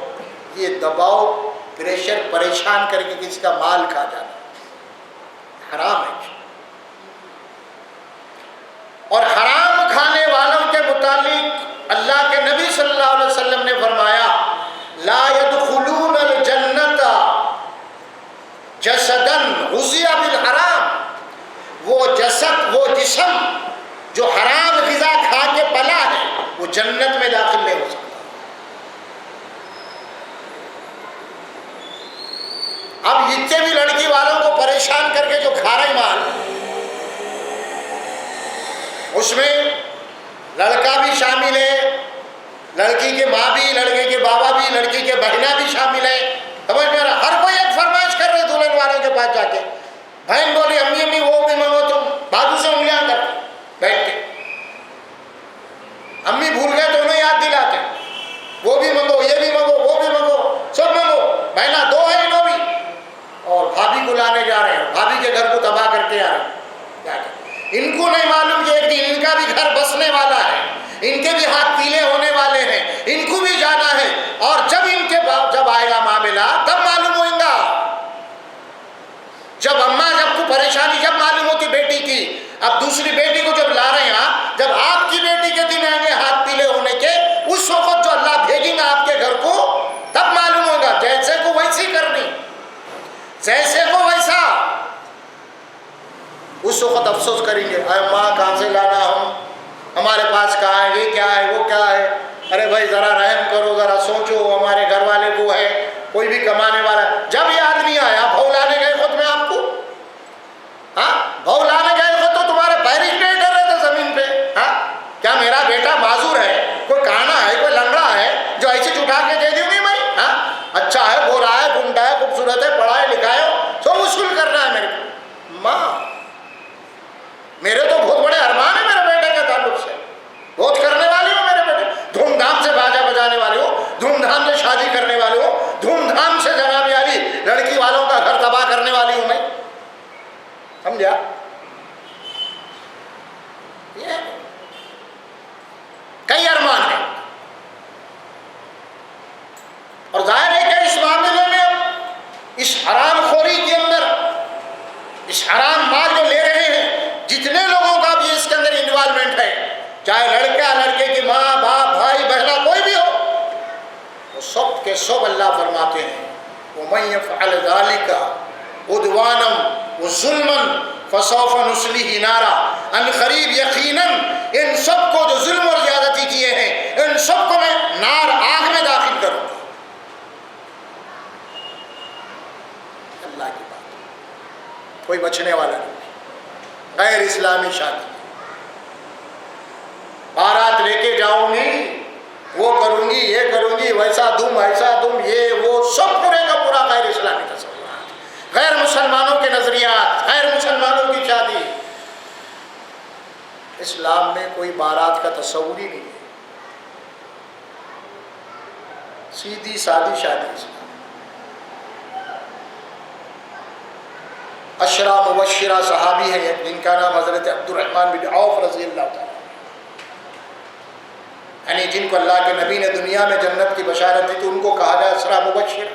S1: یہ دباؤ، پریشر، پریشان کر کے کسی کا مال کھا جانا حرام ہے. اور حرام کھانے والوں کے متعلق اللہ کے نبی صلی اللہ علیہ وسلم نے فرمایا، لا يدخلون الجنت جسدا غذی بالحرام. وہ جسد، وہ جسم جو حرام غذا کھا کے پلا ہے، وہ جنت میں داخل نہیں ہو سکتا. اب جتنے بھی لڑکی والوں کو پریشان کر کے جو کھا رہے مال، اس میں لڑکا بھی شامل ہے، لڑکی کے ماں بھی، لڑکے کے بابا بھی، لڑکی کے بہنا بھی شامل ہے. سمجھ میں ہر کوئی ایک فرمائش کر رہے دلہن والوں کے پاس جا کے. بہن بولی امی امی وہ بھی منگو، تم بازو سے انگلیاں کر بیٹھ کے، امی بھول گئے تو انہیں یاد دلاتے، وہ بھی منگو، یہ بھی منگو، وہ بھی منگو، سب منگو. بہنا 2 ہے انہوں بھی، اور بھابھی کو لانے جا رہے ہیں، بھابھی کے گھر کو تباہ کر کے آ رہے ہیں. ان کو نہیں معلوم کہ ایک دن ان کا بھی اب دوسری بیٹی کو جب لا رہے ہیں آپ، جب آپ کی بیٹی کے دن آئیں گے ہاتھ پیلے ہونے کے، اس وقت جو اللہ بھیجیں گا آپ کے گھر کو، تب معلوم ہوگا جیسے کو ویسی کرنی، جیسے کو ویسا۔ اس وقت افسوس کریں گے، اے ماں کہاں سے لانا ہمارے پاس کہاں ہے، یہ کیا ہے وہ کیا ہے۔ ارے بھائی ذرا رحم کرو، ذرا سوچو، ہمارے گھر والے وہ ہے، کوئی بھی کمانے والا ہے۔ جب یاد نہیں آیا، بہو لانے گئے خود میں آپ کو، ہاں بہو لانے گئے خود تو تمہارے پیرش نہیں ڈر رہے تھے زمین پہ، ہاں کیا میرا بیٹا معذور ہے، کوئی کانا ہے، کوئی لنگڑا ہے جو ایسے اٹھا کے دے دوں گی میں، ہاں اچھا ہے، گورا ہے، گنڈا ہے، خوبصورت ہے، پڑھائے لکھائے ہو، سب وصول کرنا ہے میرے کو۔ ماں میرے تو بہت بڑے ارمان ہیں میرے بیٹے کے تعلق سے، بہت کرنے والی ہو میرے بیٹے، دھوم دھام سے باجا بجانے والے ہو، دھوم دھام سے شادی کرنے والے ہو، دھوم دھام سے جناب عالی لڑکی والوں کا گھر تباہ کرنے والی ہوں میں، سمجھا؟ یہ کئی ارمان ہیں، اور ظاہر ہے کہ اس معاملے میں اس حرام خوری کے اندر، اس حرام مال جو لے رہے ہیں، جتنے لوگوں کا بھی اس کے اندر انوالومنٹ ہے، چاہے لڑکا لڑکے کی ماں باپ بھائی بہنا کوئی بھی ہو، وہ سب کے سب اللہ فرماتے ہیں وَمَن يَفْعَلْ ذَلِكَ عُدْوَانًا وَظُلْمًا فَسَوْفَ نُصْلِهِ نَارًا، ان قریب یقیناً ان سب کو جو ظلم اور زیادتی کیے ہیں، ان سب کو میں نار آگ میں داخل کروں گا۔ اللہ کی بات، کوئی بچنے والا نہیں۔ غیر اسلامی شادی، بارات لے کے جاؤں گی، وہ کروں گی، یہ کروں گی، ویسا دوں ایسا دوں، یہ وہ سب پورے کا پورا غیر اسلامی تصورات، غیر مسلمانوں کے نظریات، غیر مسلمانوں کی شادی۔ اسلام میں کوئی بارات کا تصور ہی نہیں ہے، سیدھی سادی شادی اسلام۔ عشرہ مبشرہ صحابی ہیں جن کا نام حضرت عبد الرحمن بن عوف رضی اللہ تعالیٰ، یعنی جن کو اللہ کے نبی نے دنیا میں جنت کی بشارت دی تو ان کو کہا جائے عشرہ مبشرہ،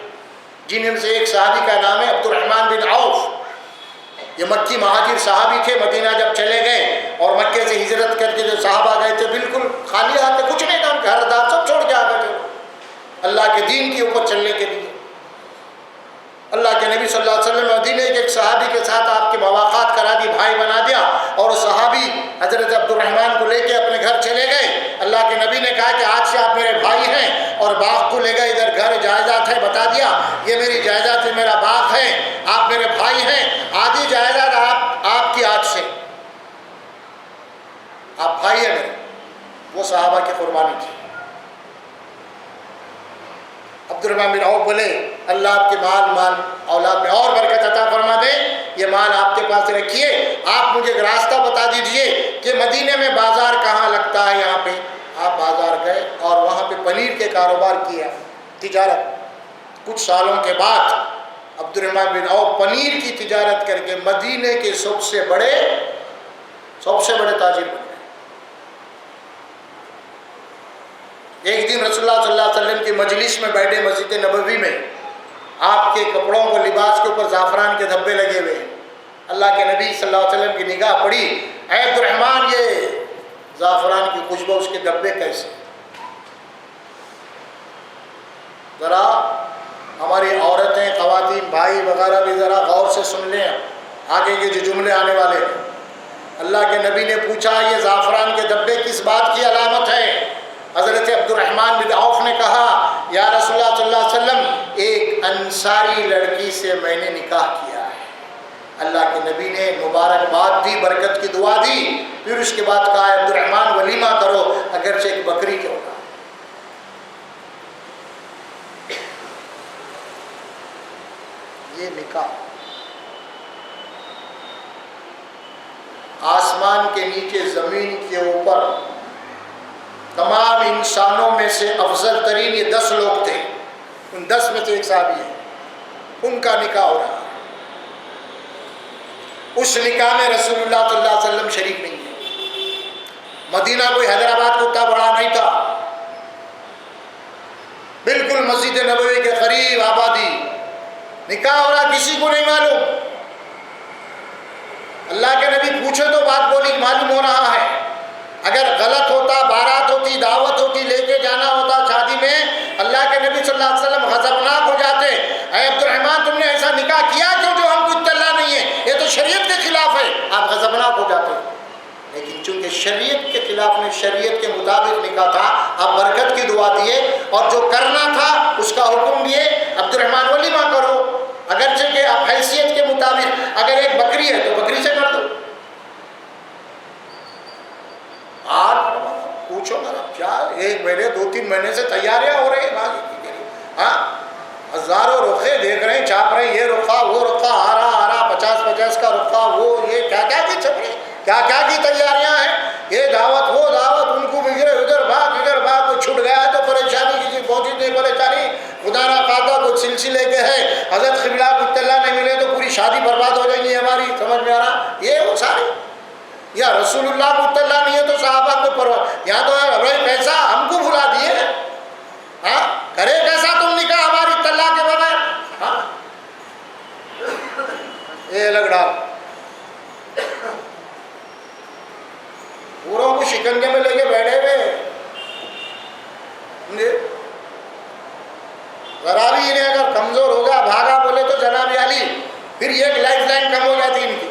S1: جن میں سے ایک صحابی کا نام ہے عبد الرحمن بن عوف۔ یہ مکی مہاجر صحابی تھے، مدینہ جب چلے گئے اور مکے سے ہجرت کر کے جو صحابہ گئے تھے بالکل خالی ہاتھ تھے، کچھ نہیں تھا، ان کے گھر دار سب چھوڑ کے آ گئے تھے اللہ کے دین کے اوپر چلنے کے لیے۔ اللہ کے نبی صلی اللہ علیہ وسلم مدینے کے ایک صحابی کے ساتھ آپ کے مواقعات کرا دی، بھائی بنا دیا، اور صحابی حضرت عبد الرحمن کو لے کے اپنے گھر چلے گئے۔ اللہ کے نبی نے کہا کہ آج سے آپ میرے بھائی ہیں، اور باغ کو لے گئے، ادھر گھر جائیداد ہے، بتا دیا یہ میری جائیداد ہے، میرا باغ ہے، آپ میرے بھائی ہیں، آدھی جائیداد آپ کی آج سے، آپ بھائی ہیں میرے۔ وہ صحابہ کی قربانی تھی۔ عبد الرحمن بن عوف بولے اللہ آپ کے مال اولاد میں اور برکت عطا فرما دے، یہ مال آپ کے پاس رکھیے، آپ مجھے ایک راستہ بتا دیجئے کہ مدینے میں بازار کہاں لگتا ہے۔ یہاں پہ آپ بازار گئے اور وہاں پہ پنیر کے کاروبار کیا، تجارت۔ کچھ سالوں کے بعد عبد الرحمن بن عوف پنیر کی تجارت کر کے مدینے کے سب سے بڑے تاجر بنے۔ ایک دن رسول اللہ صلی اللہ علیہ وسلم کی مجلس میں بیٹھے مسجد نبوی میں، آپ کے کپڑوں کو لباس کے اوپر زعفران کے دھبے لگے ہوئے، اللہ کے نبی صلی اللہ علیہ وسلم کی نگاہ پڑی، اے عبد الرحمن یہ زعفران کی خوشبو، اس کے دھبے کیسے؟ ذرا ہماری عورتیں، خواتین، بھائی وغیرہ بھی ذرا غور سے سن لیں آگے کے جو جملے آنے والے ہیں۔ اللہ کے نبی نے پوچھا یہ زعفران کے دھبے کس بات کی علامت ہے؟ حضرت عبد الرحمن بن عوف نے کہا یا رسول اللہ صلی اللہ علیہ وسلم ایک انصاری لڑکی سے میں نے نکاح کیا ہے۔ اللہ کے نبی نے مبارکباد دی، برکت کی دعا دی، پھر اس کے بعد کہا عبد الرحمن ولیمہ کرو اگرچہ ایک بکری کیوں نہ۔ یہ نکاح آسمان کے نیچے زمین کے اوپر تمام انسانوں میں سے افضل ترین یہ 10 لوگ تھے، ان 10 میں سے ایک صحابی ہے، ان کا نکاح ہو رہا ہے۔ اس نکاح میں رسول اللہ صلی اللہ علیہ وسلم شریک نہیں ہے۔ مدینہ کوئی حیدرآباد کو اتنا بڑا نہیں تھا، بالکل مسجد نبوی کے قریب آبادی، نکاح ہو رہا کسی کو نہیں معلوم۔ اللہ کے نبی پوچھے تو بات بولی معلوم ہو رہا ہے. اگر غلط ہوتا، بارات ہوتی، دعوت ہوتی، لے کے جانا ہوتا شادی میں، اللہ کے نبی صلی اللہ علیہ وسلم غضبناک ہو جاتے. اے عبد الرحمن تم نے ایسا نکاح کیا کیوں جو ہم کو اطلاع نہیں ہے، یہ تو شریعت کے خلاف ہے، آپ غضبناک ہو جاتے. لیکن چونکہ شریعت کے خلاف نے شریعت کے مطابق نکاح تھا، آپ برکت کی دعا دیے اور جو کرنا تھا اس کا حکم دیے. عبد الرحمن ولیمہ کرو، اگرچہ کہ آپ حیثیت کے مطابق اگر ایک بکری ہے تو بکری سے کر دو. آج پوچھو نا کیا 1 مہینے 2-3 مہینے سے تیاریاں ہو رہی ہیں. ہاں ہزاروں رخے دیکھ رہے ہیں، چھاپ رہے ہیں، یہ رخا وہ رخا، آ رہا 50 کا رخا، وہ یہ کیا کی چھپ رہے، کیا کی تیاریاں ہیں. یہ دعوت وہ دعوت، ان کو بگڑے ادھر بھاگ کوئی چھٹ گیا تو پریشانی، کسی پہنچی نہیں پریشانی، خدا نہ خواستہ کوئی سلسلے کے ہے، حضرت قبلہ کو اطلاع نہیں ملے تو پوری شادی برباد ہو جائیں گی ہماری. سمجھ میں آ رہا یہ وہ ساری، یا رسول اللہ کو اطلاع نہیں ہے تو صحابہ کو پرواہ، یہاں تو ہے بھائی کیسا ہم کو بھلا دیے. ہاں کرے کیسا تم نکاح ہماری اطلاع کے بغیر. ہاں یہ لگ ڈال پوروں کو شکنجے میں لے کے بیٹھے ہوئے. ذرا بھی انہیں اگر کمزور ہوگا بھاگا بولے تو جناب علی پھر ایک لائف لائن کم ہو جاتی ان کی.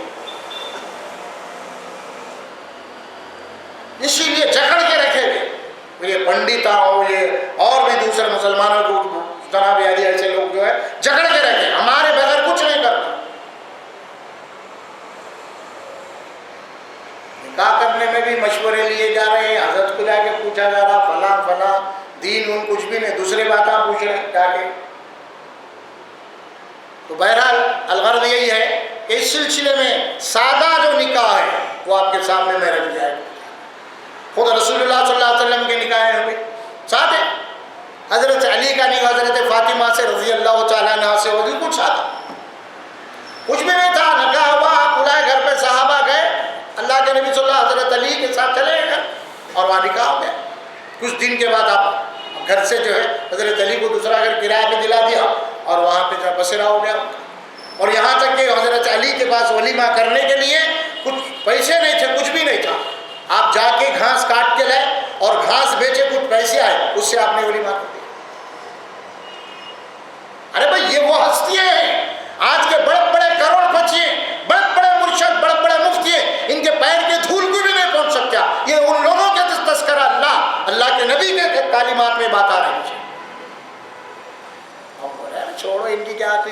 S1: اسی لیے جکڑ کے رکھے گئے یہ پنڈتا ہو، یہ اور بھی دوسرے مسلمانوں کو جناب علی ایسے لوگ جو ہے جکڑ کے رکھے، ہمارے بغیر کچھ نہیں کرتے. نکاح کرنے میں بھی مشورے لیے جا رہے ہیں، حضرت کو جا کے پوچھا جا رہا فلاں دین ان کچھ بھی نہیں، دوسرے باتیں پوچھ رہے ہیں جا کے. تو بہرحال الغرض یہی ہے کہ اس سلسلے میں سادہ جو نکاح ہے وہ آپ کے سامنے میں رکھ جائے. خود رسول اللہ صلی اللہ علیہ وسلم کے نکاح ہوئے سادے. حضرت علی کا نکاح حضرت فاطمہ سے رضی اللہ تعالیٰ عنہ سے وہ بالکل سادہ، کچھ بھی نہیں تھا. نکاح ہوا، بلائے گھر پہ صحابہ گئے، اللہ کے نبی صلی اللہ علیہ وسلم حضرت علی کے ساتھ چلے گئے اور وہاں نکاح ہو گیا. کچھ دن کے بعد آپ گھر سے جو ہے حضرت علی کو دوسرا گھر کرایہ پہ دلا دیا اور وہاں پہ بسیرا ہو گیا. اور یہاں تک کہ حضرت علی کے پاس ولیمہ کرنے کے لیے کچھ پیسے نہیں تھے، کچھ بھی نہیں تھا. آپ جا کے گھاس کاٹ کے لائے اور گھاس بیچے، کچھ پیسے آئے، اس سے آپ نے ولیمہ کر دیا. ارے بھائی یہ وہ ہستیاں ہیں آج کے بڑے بڑے کروڑ پتی، بڑے بڑے مرشد، بڑے بڑے مفتی، ان کے پیر کے دھول کو بھی نہیں پہنچ سکتا. یہ ان لوگوں کے تذکرہ اللہ کے نبی کے تعلیمات میں بات آ رہی ہے. چھوڑو ان کی کیا آتی،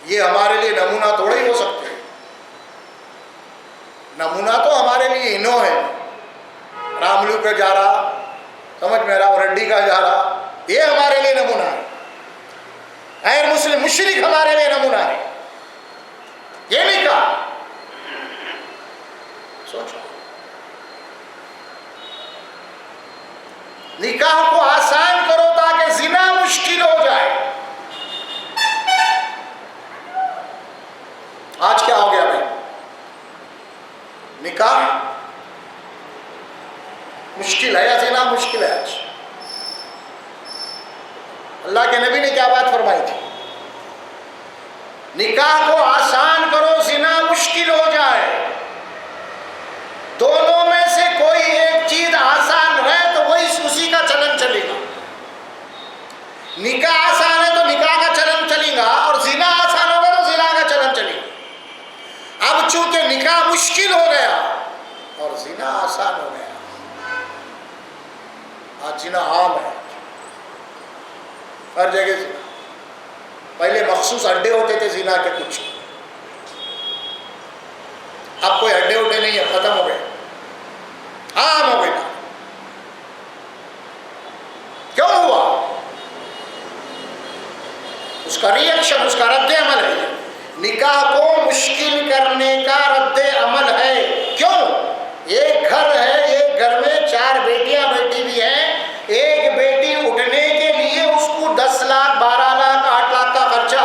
S1: یہ ہمارے لیے نمونہ تھوڑے ہی ہو سکتے. نمونہ تو ہمارے لیے انہوں ہے، راملو کا جا رہا، سمجھ میں رہا، رڈی کا جا رہا، یہ ہمارے لیے نمونہ ہے. غیر مسلم مشرک ہمارے لیے نمونہ ہے. یہ نہیں کہا، سوچو نکاح کو آسان کرو تاکہ زنا مشکل ہو جائے. آج کیا ہو گیا بھائی، نکاح مشکل ہے یا زنا مشکل ہے؟ آج اللہ کے نبی نے کیا بات فرمائی تھی؟ نکاح کو آسان کرو زنا مشکل ہو جائے. دونوں میں سے کوئی ایک چیز آسان رہے تو وہی اسی کا چلن چلے گا. نکاح آسان ہے تو نکاح کا چلن چلے گا، اور زنا آسان ہوگا تو زنا کا چلن چلے گا. اب چونکہ نکاح مشکل ہو گیا اور زنا آسان ہو گیا، آج زنا عام ہے ہر جگہ. زنا پہلے مخصوص اڈے ہوتے تھے زنا کے کچھ، اب کوئی اڈے اڈے نہیں ہے، ختم ہو گئے، عام ہو گئے. کیوں ہوا؟ اس کا ریئیکشن، اس کا رد عمل ہے. نکاح کو مشکل کرنے کا رد عمل ہے. کیوں؟ ایک گھر ہے، ایک گھر میں 4 بیٹیاں بیٹی بھی ہیں. ایک بیٹی اٹھنے کے لیے اس کو 10 لاکھ 12 لاکھ 8 لاکھ کا خرچہ.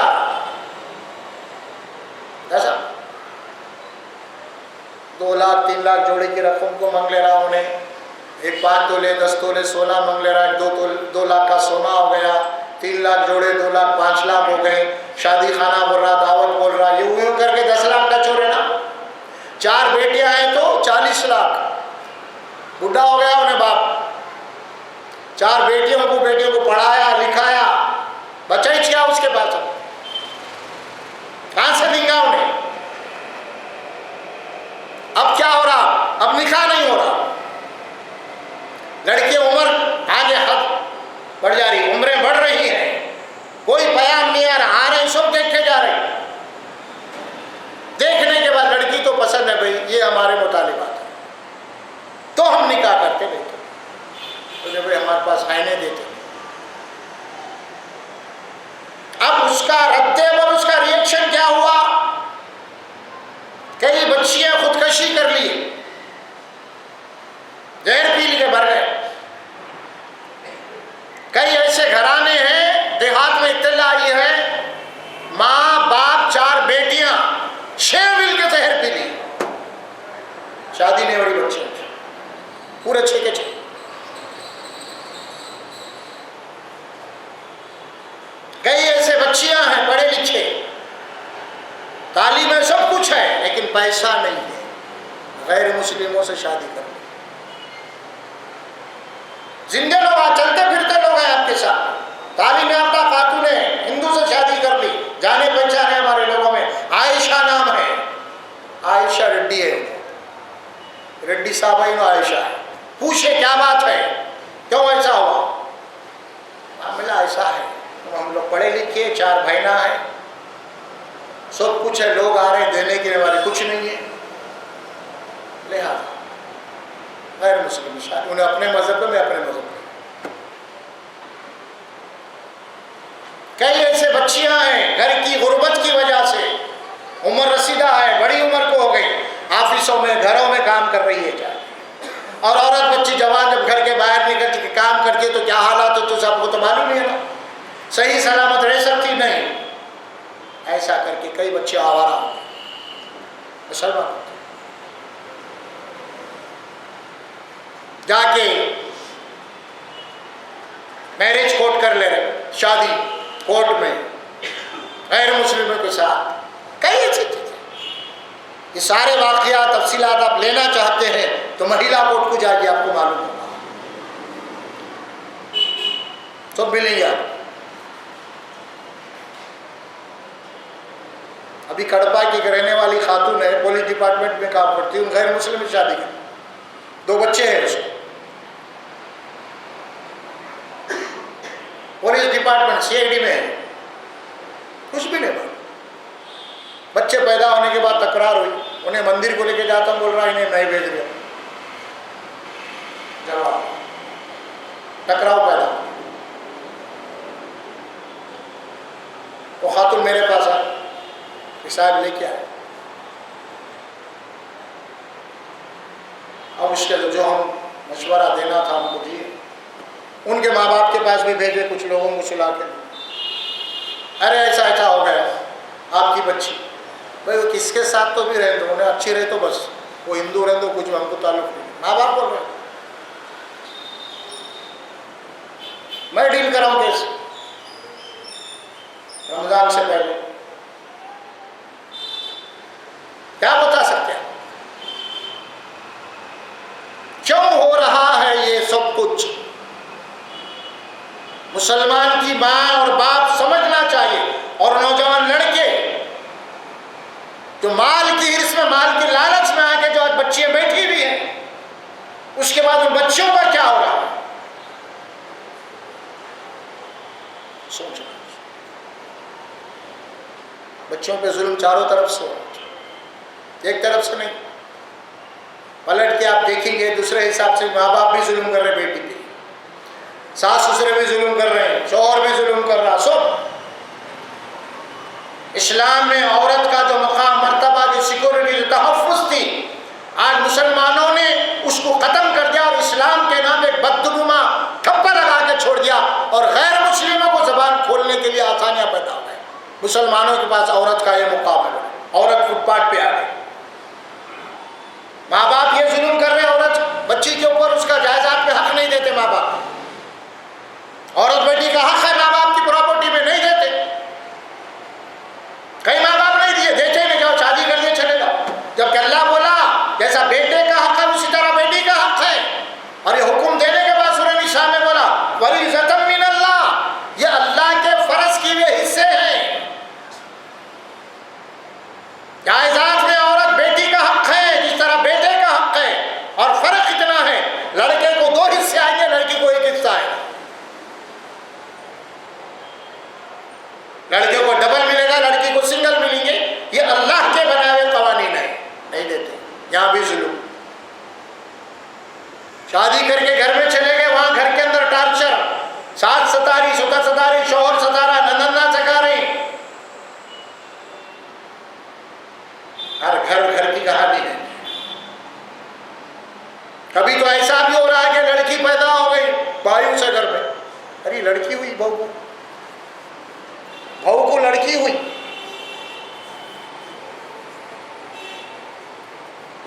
S1: ایسا 2 لاکھ 3 لاکھ جوڑے کی رقم کو مانگ لے رہا انہیں. ایک 5 تولے 10 تولے سونا مانگ لے رہا ہے. 2 لاکھ کا سونا ہو گیا. 3 لاکھ جوڑے 2 لاکھ 5 لاکھ ہو گئے. شادی خانہ بول رہا، دعوت بول رہا، یہ یوں کر کے 10 لاکھ ٹچ ہو رہے نا. 4 بیٹیاں ہیں تو 40 لاکھ. بڈھا ہو گیا انہیں باپ. 4 بیٹیوں کو پڑھایا لکھایا، بچہ ہی کیا اس کے پاس، کہاں سے دیں گا انہیں؟ اب کیا ہو رہا؟ اب نکاح نہیں ہو رہا. لڑکی عمر آگے حد بڑھ جا رہی، عمریں بڑھ رہی ہیں، کوئی پیام نہیں آ رہا، آ رہے ہیں سب دیکھے جا رہے ہیں. دیکھنے کے بعد لڑکی تو پسند ہے بھائی، یہ ہمارے مطالبات ہیں، تو ہم نکاح کرتے دیتے. تو جب ہمارے پاس آئینے دیتے، اب اس کا رد عمل، اس کا ریئیکشن کیا ہوا؟ کئی بچیاں خودکشی کر لی، زہر پی لی کے مر گئے. کئی ایسے گھرانے ہیں دیہات میں اطلاع آئی ہے، ماں باپ 4 بیٹیاں 6 مل کے زہر پی لی، شادی نہیں ہو رہی، بچے پورے 6 کے 6. کئی ایسے بچیاں ہیں پڑھے لکھے، تعلیم میں سب کچھ ہے، لیکن پیسہ نہیں ہے، غیر مسلموں سے شادی کر لی. زندے لوگ چلتے پھرتے لوگ ہیں آپ کے ساتھ، تعلیم یافتہ خاتونیں ہندو سے شادی کر لی، جانے پہچانے ہمارے لوگوں میں. عائشہ نام ہے، عائشہ ریڈی ہے، ریڈی صاحب ہی عائشہ ہے. پوچھے کیا بات ہے، کیوں ایسا ہوا؟ معاملہ ایسا ہے، ہم لوگ پڑھے لکھے، 4 بہنیں ہیں، سب کچھ ہے، لوگ آ رہے ہیں دینے کے لیے، ہمارے کچھ نہیں ہے، لہٰذا غیر مسلم شادی. انہیں اپنے مذہب میں اپنے مذہب میں. کئی ایسے بچیاں ہیں گھر کی غربت کی وجہ سے، عمر رسیدہ ہے، بڑی عمر کو ہو گئی، آفسوں میں گھروں میں کام کر رہی ہے جا. اور عورت بچی جوان جب گھر کے باہر نکل کے کام کرتی ہے تو کیا حالات ہو تو سب کو تو معلوم ہی ہے نا، صحیح سلامت رہ سکتی نہیں. ایسا کر کے کئی بچے آوارہ ہو گئے، مسلمان جا کے میرج کورٹ کر لے رہے، شادی کورٹ میں غیر مسلموں کے ساتھ. کئی ایسی چیزیں، یہ سارے واقعات تفصیلات آپ لینا چاہتے ہیں تو مہیلا کورٹ کو جائیے، آپ کو معلوم ہوگا، سب ملیں گے آپ. ابھی کڑپا کی رہنے والی خاتون ہے، پولیس ڈپارٹمنٹ میں کام کرتی ہے، غیر مسلم شادی کی، 2 بچے ہیں اس کو. پولیس ڈپارٹمنٹ CID میں ہے، کچھ بھی نہیں بات. بچے پیدا ہونے کے بعد تکرار ہوئی، انہیں مندر کو لے کے جاتا ہوں، بول رہا انہیں نہیں بھیج رہا، جواب ٹکراؤ پیدا. وہ خاتون میرے پاس آئی، صاحب لے کے آئے. اب اس کے جو ہم مشورہ دینا تھا ان کو دیے، ان کے ماں باپ کے پاس بھی بھیجے، کچھ لوگوں کو سلا کے، ارے ایسا ایسا ہو گیا آپ کی بچی، بھائی وہ کس کے ساتھ تو بھی رہے تو انہیں اچھی رہے تو بس، وہ ہندو رہے تو کچھ ہم کو تعلق نہیں. ماں باپ بول رہے میں ڈیل کراؤں کیسے؟ رمضان سے پہلے کیا بتا سکتے ہیں؟ کیوں ہو رہا ہے یہ سب کچھ؟ مسلمان کی ماں اور باپ سمجھنا چاہیے، اور نوجوان لڑکے جو مال کی ہرس میں، مال کی لالچ میں آ کے جو آج بچیاں بیٹھی ہوئی ہیں، اس کے بعد ان بچوں کا کیا ہو رہا ہے؟ سوچو، بچوں پہ ظلم چاروں طرف سے ہو رہا ہے، ایک طرف سے نہیں. پلٹ کے آپ دیکھیں گے دوسرے حساب سے ماں باپ بھی ظلم کر رہے بیٹی پہ، ساس سسرے بھی ظلم کر رہے ہیں، شوہر بھی ظلم کر رہا. سب اسلام میں عورت کا جو مقام، مرتبہ، جو سیکورٹی، جو تحفظ تھی، آج مسلمانوں نے اس کو ختم کر دیا اور اسلام کے نام ایک بدنما ٹھپا لگا کے چھوڑ دیا، اور غیر مسلموں کو زبان کھولنے کے لیے آسانیاں پیدا ہو گئی. مسلمانوں کے پاس عورت کا یہ مقام ہے، عورت فٹ پاتھ پہ آ گئی. ماں باپ یہ ظلم کر رہے ہیں، عورت بچی کے اوپر اس کا جائیداد پہ حق نہیں دیتے ماں باپ. عورت بیٹی کا حق ہے، ماں باپ کی پراپرٹی میں نہیں دیتے. کبھی تو ایسا بھی ہو رہا ہے کہ لڑکی پیدا ہو گئی بھائیوں سے گھر میں، ارے لڑکی ہوئی بہو کو لڑکی ہوئی،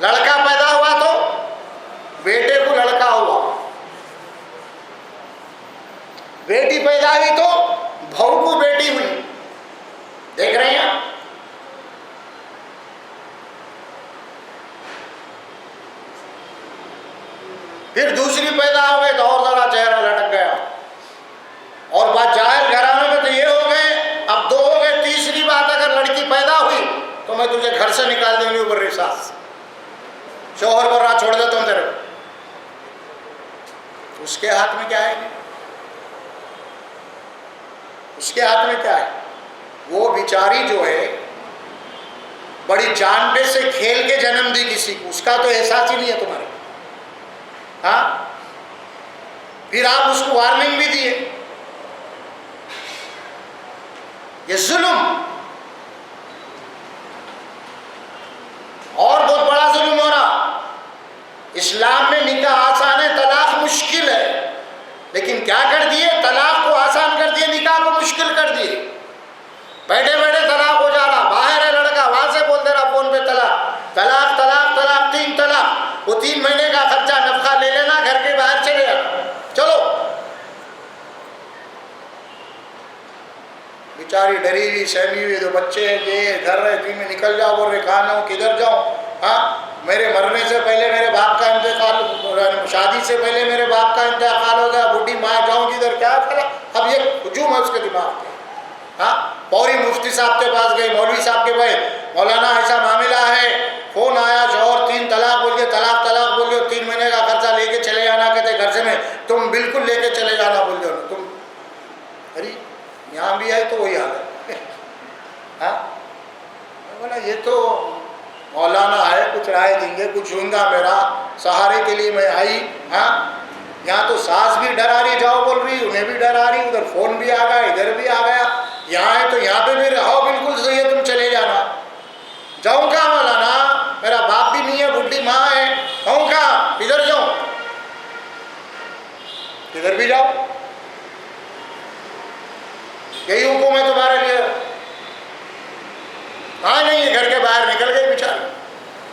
S1: لڑکا پیدا ہوا تو بیٹے کو لڑکا ہوا، بیٹی پیدا ہوئی تو بہو کو بیٹی ہوئی، دیکھ رہے ہیں؟ پھر دوسری پیدا ہو گئی تو اور ذرا چہرہ لٹک گیا، اور بات ظاہر گھرانے میں تو یہ ہو گئے، اب دو ہو گئے، تیسری بات اگر لڑکی پیدا ہوئی تو میں تجھے گھر سے نکال دوں گی اوپر رساس، شوہر کو راہ چھوڑ دیتا ہوں تیرے کو۔ اس کے ہاتھ میں کیا ہے؟ اس کے ہاتھ میں کیا ہے؟ وہ بیچاری جو ہے بڑی جان پہ سے کھیل کے جنم دی کسی کو، اس کا تو احساس ہی نہیں ہے تمہارے، ہاں؟ پھر آپ اس کو وارننگ بھی دیے، یہ ظلم اور بہت بڑا ظلم ہو رہا۔ اسلام میں نکاح آسان ہے، طلاق مشکل ہے، لیکن کیا کر دیے؟ طلاق کو آسان کر دیے، نکاح کو مشکل کر دیے۔ بیٹھے بیٹھے طلاق ہو جا رہا، باہر ہے لڑکا، وہاں سے بول دے رہا فون پہ طلاق طلاق طلاق طلاق، 3 طلاق، وہ 3 مہینے کا خرچہ نفقہ لے لینا، گھر کے باہر چلے جانا، چلو۔ بیچاری ڈری ہوئی سہمی ہوئی، تو بچے یہ گھر رہے میں نکل جاؤ، بول رہے کہاں جاؤں، کدھر جاؤں، ہاں؟ میرے مرنے سے پہلے میرے باپ کا انتقال، شادی سے پہلے میرے باپ کا انتقال ہو گیا، بڈھی ماں جاؤں کدھر، کیا کرا؟ اب یہ ہجوم ہے اس کے دماغ پہ، ہاں؟ فوری مفتی صاحب کے پاس گئے، مولوی صاحب کے پاس، مولانا ایسا معاملہ ہے، فون آیا، شوہر 3 طلاق بول کے، طلاق طلاق بول کے، 3 مہینے کا خرچہ لے کے چلے جانا، کہتے گھر سے میں تم بالکل لے کے چلے جانا بول دو تم، ارے یہاں بھی ہے تو وہی حال ہے، ہاں؟ بولا یہ تو مولانا ہے، کچھ رائے دیں گے، کچھ ہوں گا، میرا سہارے کے لیے میں آئی، ہاں؟ یہاں تو ساس بھی ڈرا رہی، جاؤ بول رہی، انہیں بھی ڈرا رہی، ادھر فون بھی آ گیا، ادھر بھی آ گیا، یہاں ہے تو یہاں پہ بھی رہو، بالکل صحیح ہے، تم چلے جانا۔ جاؤں کہاں مولانا، میرا باپ بھی نہیں ہے، بڈھی ماں ہے، کہوں کہاں، ادھر جاؤں، ادھر بھی جاؤ، یہی حکم ہے تمہارے لیے۔ ہاں نہیں، گھر کے باہر نکل گئی بیچاری،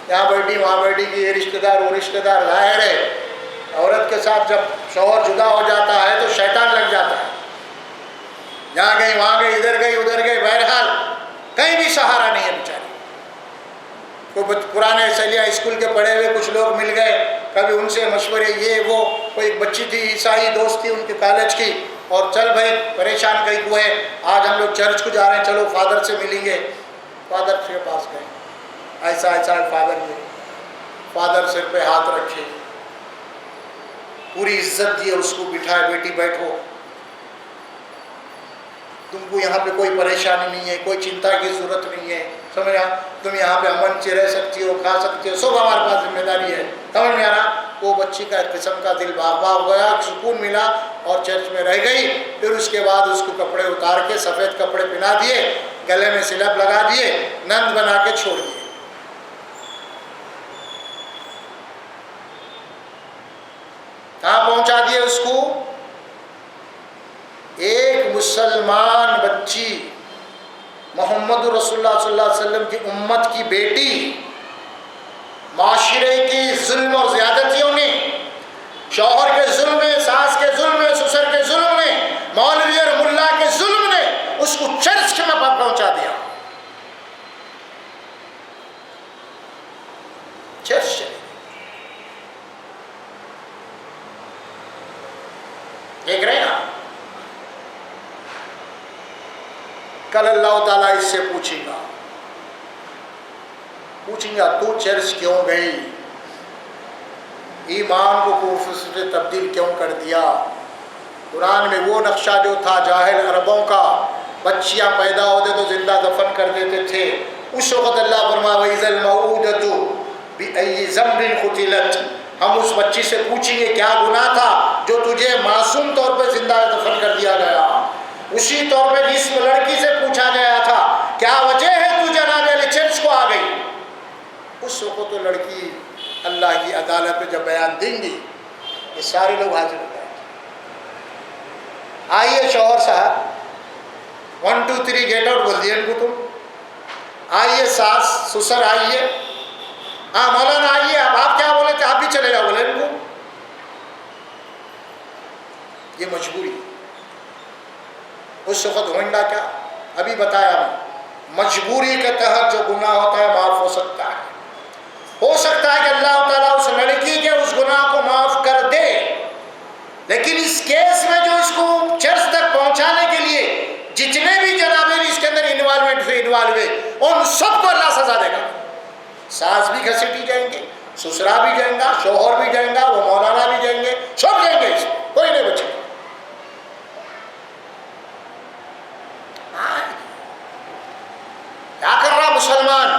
S1: یہاں بیٹھی وہاں بیٹھی، کہ یہ رشتہ دار وہ رشتہ دار، ظاہر ہے عورت کے ساتھ جب شوہر جدا ہو جاتا ہے تو شیطان لگ جاتا ہے، یہاں گئی وہاں گئی، ادھر گئی ادھر گئی، بہرحال کہیں بھی سہارا نہیں ہے بیچاری کو۔ پرانے سلیہ اسکول کے پڑھے ہوئے کچھ لوگ مل گئے، کبھی ان سے مشورے، یہ وہ، کوئی بچی تھی عیسائی دوست تھی ان کے کالج کی، اور چل بھائی پریشان کہیں کو ہے، آج ہم لوگ چرچ کو جا رہے ہیں، چلو فادر سے ملیں گے، فادر کے پاس گئے، ایسا ایسا فادر نے، فادر سر پہ ہاتھ رکھے، پوری عزت دی، اس کو بٹھائے، بیٹی بیٹھو، تم کو یہاں پہ کوئی پریشانی نہیں ہے، کوئی چنتا کی ضرورت نہیں ہے، سمجھا؟ تم یہاں پہ امن سے رہ سکتی ہو، کھا سکتی ہو، سب ہمارے پاس ذمہ داری ہے، سمجھ میں آ رہا؟ وہ بچی کا ایک قسم کا دل باغ باغ ہو گیا، سکون ملا، اور چرچ میں رہ گئی۔ پھر اس کے بعد اس کو کپڑے اتار کے سفید کپڑے پہنا دیے، گلے میں سلپ لگا دیے، نند بنا کے چھوڑ دیے۔ کہاں پہنچا دیے اس کو؟ ایک مسلمان بچی، محمد رسول اللہ صلی اللہ علیہ وسلم کی امت کی بیٹی، معاشرے کی ظلم اور زیادتیوں نے، شوہر کے ظلم میں، ساس کے ظلم میں، سسر کے ظلم میں، مولوی اور ملا کے ظلم نے اس کو چرچ میں پہنچا دیا، چرچ چلے۔ دیکھ رہے ہیں نا؟ کل اللہ تعالیٰ اس سے پوچھیں گا تو چرچ کیوں گئی، ایمان کو کفر سے تبدیل کیوں کر دیا؟ قرآن میں وہ نقشہ جو تھا جاہل عربوں کا، بچیاں پیدا ہوتے تو زندہ دفن کر دیتے تھے، اس وقت اللہ فرمایا وَإِذَا الْمَوْءُودَةُ بِأَيِّ ذَنبٍ قُتِلَتْ، ہم اس بچی سے پوچھیں گے کیا گناہ تھا جو تجھے معصوم طور پہ زندہ دفن کر دیا گیا، اسی طور پہ جس لڑکی سے پوچھا گیا تھا کیا وجہ ہے تو جناب علی چرچ کو آ گئی، اس وقت تو لڑکی اللہ کی عدالت میں جب بیان دیں گی یہ سارے لوگ حاضر ہو جائیں گے. آئیے شوہر صاحب 1 2 3 گیٹ آؤٹ بول دیا ان کو تم. آئیے ساس سسر آئیے. ہاں مولانا آئیے. آپ کیا بولے تھے؟ آپ بھی چلے جاؤ بولے ان کو. یہ مجبوری. اس وقت ہوئنڈا کیا ابھی بتایا میں، مجبوری کے تحت جو گناہ ہوتا ہے معاف ہو سکتا ہے. ہو سکتا ہے کہ اللہ تعالیٰ اس لڑکی کے اس گناہ کو معاف کر دے، لیکن اس کیس میں جو اس کو چرچ تک پہنچانے کے لیے جتنے بھی جناب اس کے اندر انوالومنٹ ہوئے ان سب کو اللہ سزا دے گا. ساس بھی گھسیٹی جائیں گے، سسرا بھی جائیں گا، شوہر بھی جائیں گا، وہ مولانا بھی جائیں گے، سب جائیں گے، اس میں کوئی نہیں بچے گا. کیا کر رہا مسلمان؟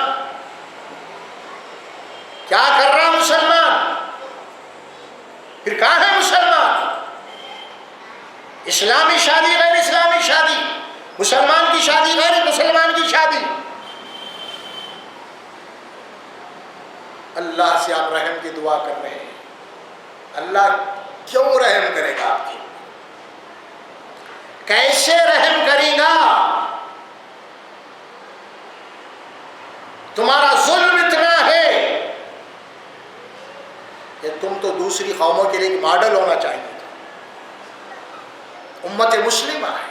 S1: کیا کر رہا مسلمان؟ پھر کہاں ہے مسلمان؟ اسلامی شادی غیر اسلامی شادی، مسلمان کی شادی غیر مسلمان کی شادی. اللہ سے آپ رحم کی دعا کر رہے ہیں. اللہ کیوں رحم کرے گا آپ کی؟ کیسے رحم کرے گا؟ تمہارا ظلم اتنا ہے کہ تم تو دوسری قوموں کے لیے ایک ماڈل ہونا چاہیے تھا. امت مسلمہ ہے،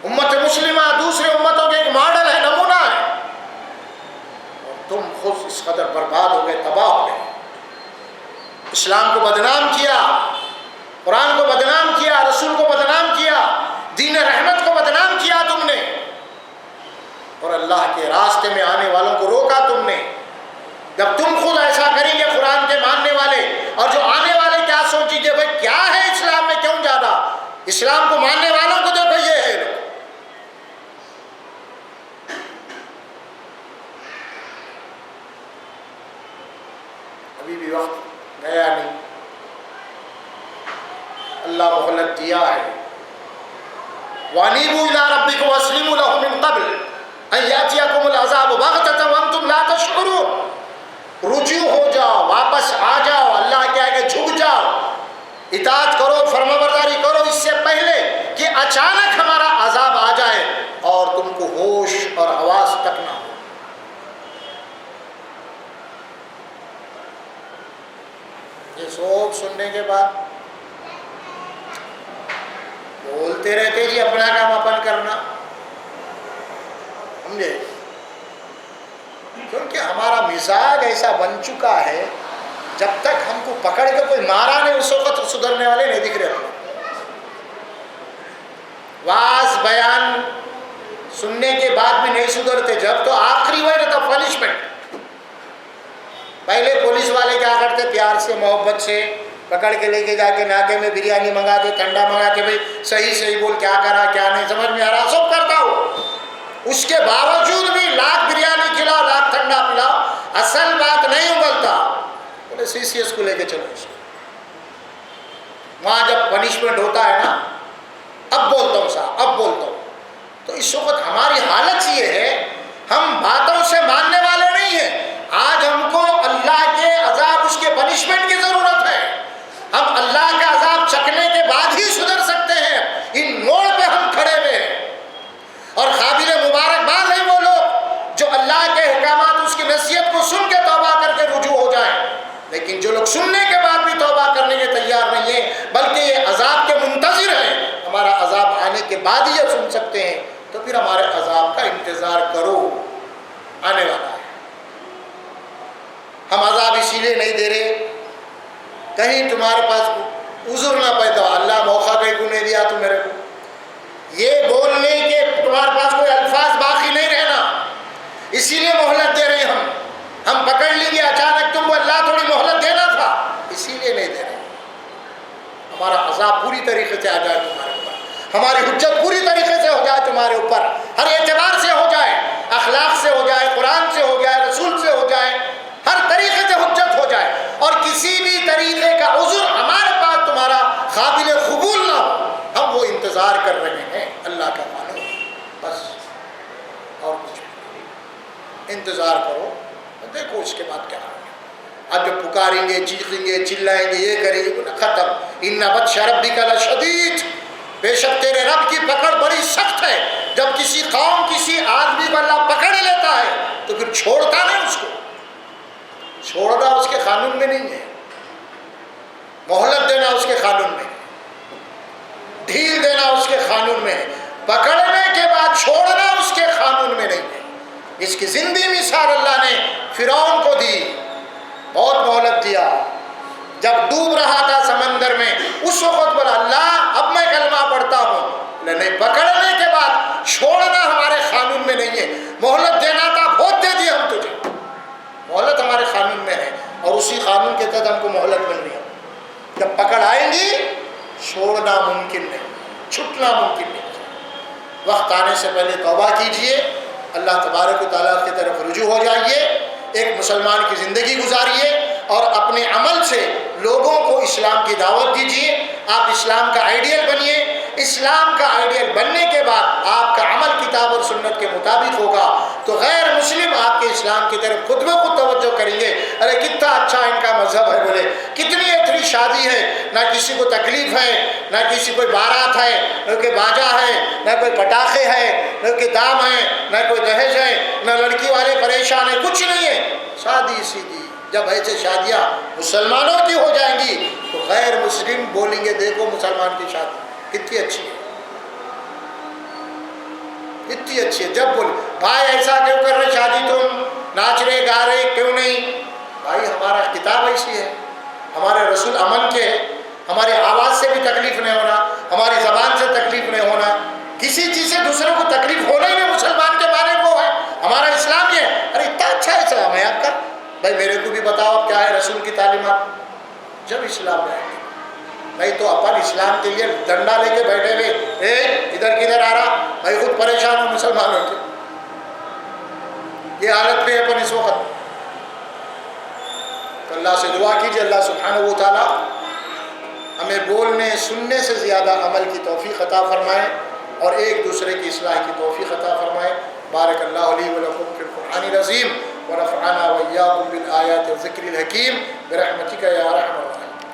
S1: امت مسلمہ دوسرے امتوں کے ایک ماڈل ہے، نمونہ ہے، اور تم خود اس قدر برباد ہو گئے، تباہ ہو گئے. اسلام کو بدنام کیا، قرآن کو بدنام کیا، رسول کو بدنام کیا، دین رحمت کو بدنام کیا تم نے، اور اللہ کے راستے میں آنے والوں کو روکا تم نے. جب تم خود ایسا کریں گے قرآن کے ماننے والے، اور جو آنے والے کیا سوچیں گے؟ بھائی کیا ہے اسلام میں، کیوں جانا؟ اسلام کو ماننے والوں کو دیکھو یہ ہے لوگ. ابھی بھی وقت گیا نہیں، اللہ مہلت دیا ہے. وَأَنِيبُوا إِلَىٰ رَبِّكُمْ وَأَسْلِمُوا لَهُ مِن قَبْلِ أَن يَأْتِيَكُمُ الْعَذَابُ بَغْتَةً وَأَنْتُمْ لَا تَشْعُرُونَ. رجوع ہو جاؤ، واپس آ جاؤ، اللہ کے آگے جھک جاؤ، اطاعت کرو، فرمانبرداری کرو اس سے پہلے کہ اچانک ہمارا عذاب آ جائے اور تم کو ہوش اور حواس تک نہ ہو. یہ سب سننے کے بعد بولتے رہتے جی اپنا کام اپن کرنا، سمجھے؟ کیونکہ ہمارا مزاج ایسا بن چکا ہے، جب تک ہم کو پکڑ کے کوئی مارا نہیں اس وقت سدھرنے والے نہیں دکھ رہے. واز بیان سننے کے بعد بھی نہیں سدھرتے، جب تو آخری ہوئے نا تب پنشمنٹ. پہلے پولیس والے کیا کرتے؟ پیار سے محبت سے پکڑ کے لے کے جا کے ناکے میں بریانی منگاتے، ٹھنڈا منگاتے، بھائی صحیح صحیح بول، کیا کرا کیا نہیں سمجھ میں آ رہا، سب کرتا ہو. اس کے باوجود بھی لاکھ بریانی کھلاؤ، لاکھ ٹھنڈا پلاؤ، اصل بات نہیں اگلتا. بولے CCS کو لے کے چلو اس کو. وہاں جب پنشمنٹ ہوتا ہے نا، اب بولتا ہوں صاحب، اب بولتا ہوں، تو اس وقت ہماری حالت یہ ہے، ہم باتوں سے ماننے والے نہیں ہیں. آج ہم کو اللہ کے عذاب، اس کے پنشمنٹ کی ضرورت ہے. ہم اللہ کا عذاب چکھنے کے بعد ہی سدھر سکتے ہیں. ان موڑ پہ ہم کھڑے ہوئے ہیں، اور قابل مبارکباد ہیں وہ لوگ جو اللہ کے احکامات، اس کی نصیحت کو سن کے توبہ کر کے رجوع ہو جائیں. لیکن جو لوگ سننے کے بعد بھی توبہ کرنے کے تیار نہیں ہیں، بلکہ یہ عذاب کے منتظر ہیں، ہمارا عذاب آنے کے بعد ہی یہ سن سکتے ہیں، تو پھر ہمارے عذاب کا انتظار کرو، آنے والا ہے. ہم عذاب اسی لیے نہیں دے رہے کہیں تمہارے پاس عذر نہ پیدا ہو. اللہ موقع کہیں کو نہیں دیا تو میرے کو یہ بولنے کے تمہارے پاس کوئی الفاظ باقی نہیں رہنا، اسی لیے مہلت دے رہے ہیں. ہم پکڑ لیں گے اچانک، تم کو اللہ تھوڑی مہلت دینا تھا، اسی لیے نہیں دے رہے. ہمارا عذاب پوری طریقے سے آ جائے تمہارے اوپر، ہماری حجت پوری طریقے سے ہو جائے تمہارے اوپر، ہر اعتبار سے ہو جائے، اخلاق سے ہو جائے، قرآن سے ہو جائے، رسول سے ہو جائے، ہر طریقے سے حجت ہو جائے، اور کسی بھی طریقے کا عذر ہمارے پاس تمہارا قابل قبول نہ ہو. ہم وہ انتظار کر رہے ہیں، اللہ کا مانو بس، اور کچھ انتظار کرو. دیکھو اس کے بعد کیا ہوگا. اب جب پکاریں گے، چیخیں گے، چلائیں گے، یہ کریں گے، ختم. ان بطش ربک لشدید، بے شک تیرے رب کی پکڑ بڑی سخت ہے. جب کسی قوم، کسی آدمی کو اللہ پکڑ لیتا ہے تو پھر چھوڑتا نہیں اس کو. چھوڑنا اس کے قانون میں نہیں ہے، مہلت دینا اس کے قانون میں ہے، ڈھیل دینا اس کے قانون میں ہے، پکڑنے کے بعد چھوڑنا اس کے قانون میں نہیں ہے. اس کی زندگی مثال اللہ نے فرعون کو دی، بہت مہلت دیا. جب ڈوب رہا تھا سمندر میں اس وقت بولا اللہ اب میں کلمہ پڑھتا ہوں. نہیں، پکڑنے کے بعد چھوڑنا ہمارے قانون میں نہیں ہے. مہلت دینا تھا، بہت دے دی ہم تجھے. مہلت ہمارے قانون میں ہے اور اسی قانون کے تحت ہم کو مہلت مل رہی ہے. جب پکڑ آئیں گی چھوڑنا ممکن نہیں، چھٹنا ممکن نہیں. وقت آنے سے پہلے توبہ کیجئے، اللہ تبارک و تعالیٰ کی طرف رجوع ہو جائیے، ایک مسلمان کی زندگی گزاریے اور اپنے عمل سے لوگوں کو اسلام کی دعوت دیجئے. آپ اسلام کا آئیڈیل بنیے. اسلام کا آئیڈیل بننے کے بعد آپ کا عمل کتاب اور سنت کے مطابق ہوگا تو غیر مسلم آپ کے اسلام کی طرف خود بخود توجہ کریں گے. ارے کتنا اچھا ان کا مذہب ہے، بولے کتنی اتنی شادی ہے، نہ کسی کو تکلیف ہے، نہ کسی کوئی بارات ہے، نہ کوئی باجا ہے، نہ کوئی پٹاخے ہے، نہ کوئی دام ہے، نہ کوئی دہیج ہے، نہ لڑکی والے پریشان ہیں، کچھ نہیں ہے، شادی سیدھی. جب ایسے شادیاں مسلمانوں کی ہو جائیں گی تو غیر مسلم بولیں گے دیکھو مسلمان کی شادی کتنی اچھی ہے، کتنی اچھی ہے. جب بولے بھائی ایسا کیوں کر رہے شادی، تم ناچ رہے گا رہے کیوں نہیں؟ بھائی ہمارا کتاب ایسی ہے، ہمارے رسول امن کے ہے، ہماری آواز سے بھی تکلیف نہیں ہونا، ہماری زبان سے تکلیف نہیں ہونا، کسی چیز سے دوسروں کو تکلیف ہونا ہی نہیں. مسلمان کے معنی وہ ہے، ہمارا اسلام یہ ہے. ارے اتنا اچھا اسلام ہے آپ کا، بھائی میرے کو بھی بتاؤ اب کیا ہے رسول کی تعلیمات. جب اسلام میں آئیں گے بھائی تو اپن اسلام کے لیے ڈنڈا لے کے بیٹھے ہوئے ادھر کدھر آ رہا، بھائی خود پریشان ہو مسلمانوں کے. یہ حالت پہ اپن اس وقت. تو اللہ سے دعا کیجیے اللہ سبحانہ و تعالی ہمیں بولنے سننے سے زیادہ عمل کی توفیق عطا فرمائے اور ایک دوسرے کی اصلاح کی توفیق عطا فرمائے. بارک اللہ علی ولکم فی القرآن العظیم ونفعنا وإياكم بالآيات والذكر الحكيم برحمتك يا أرحم الراحمين.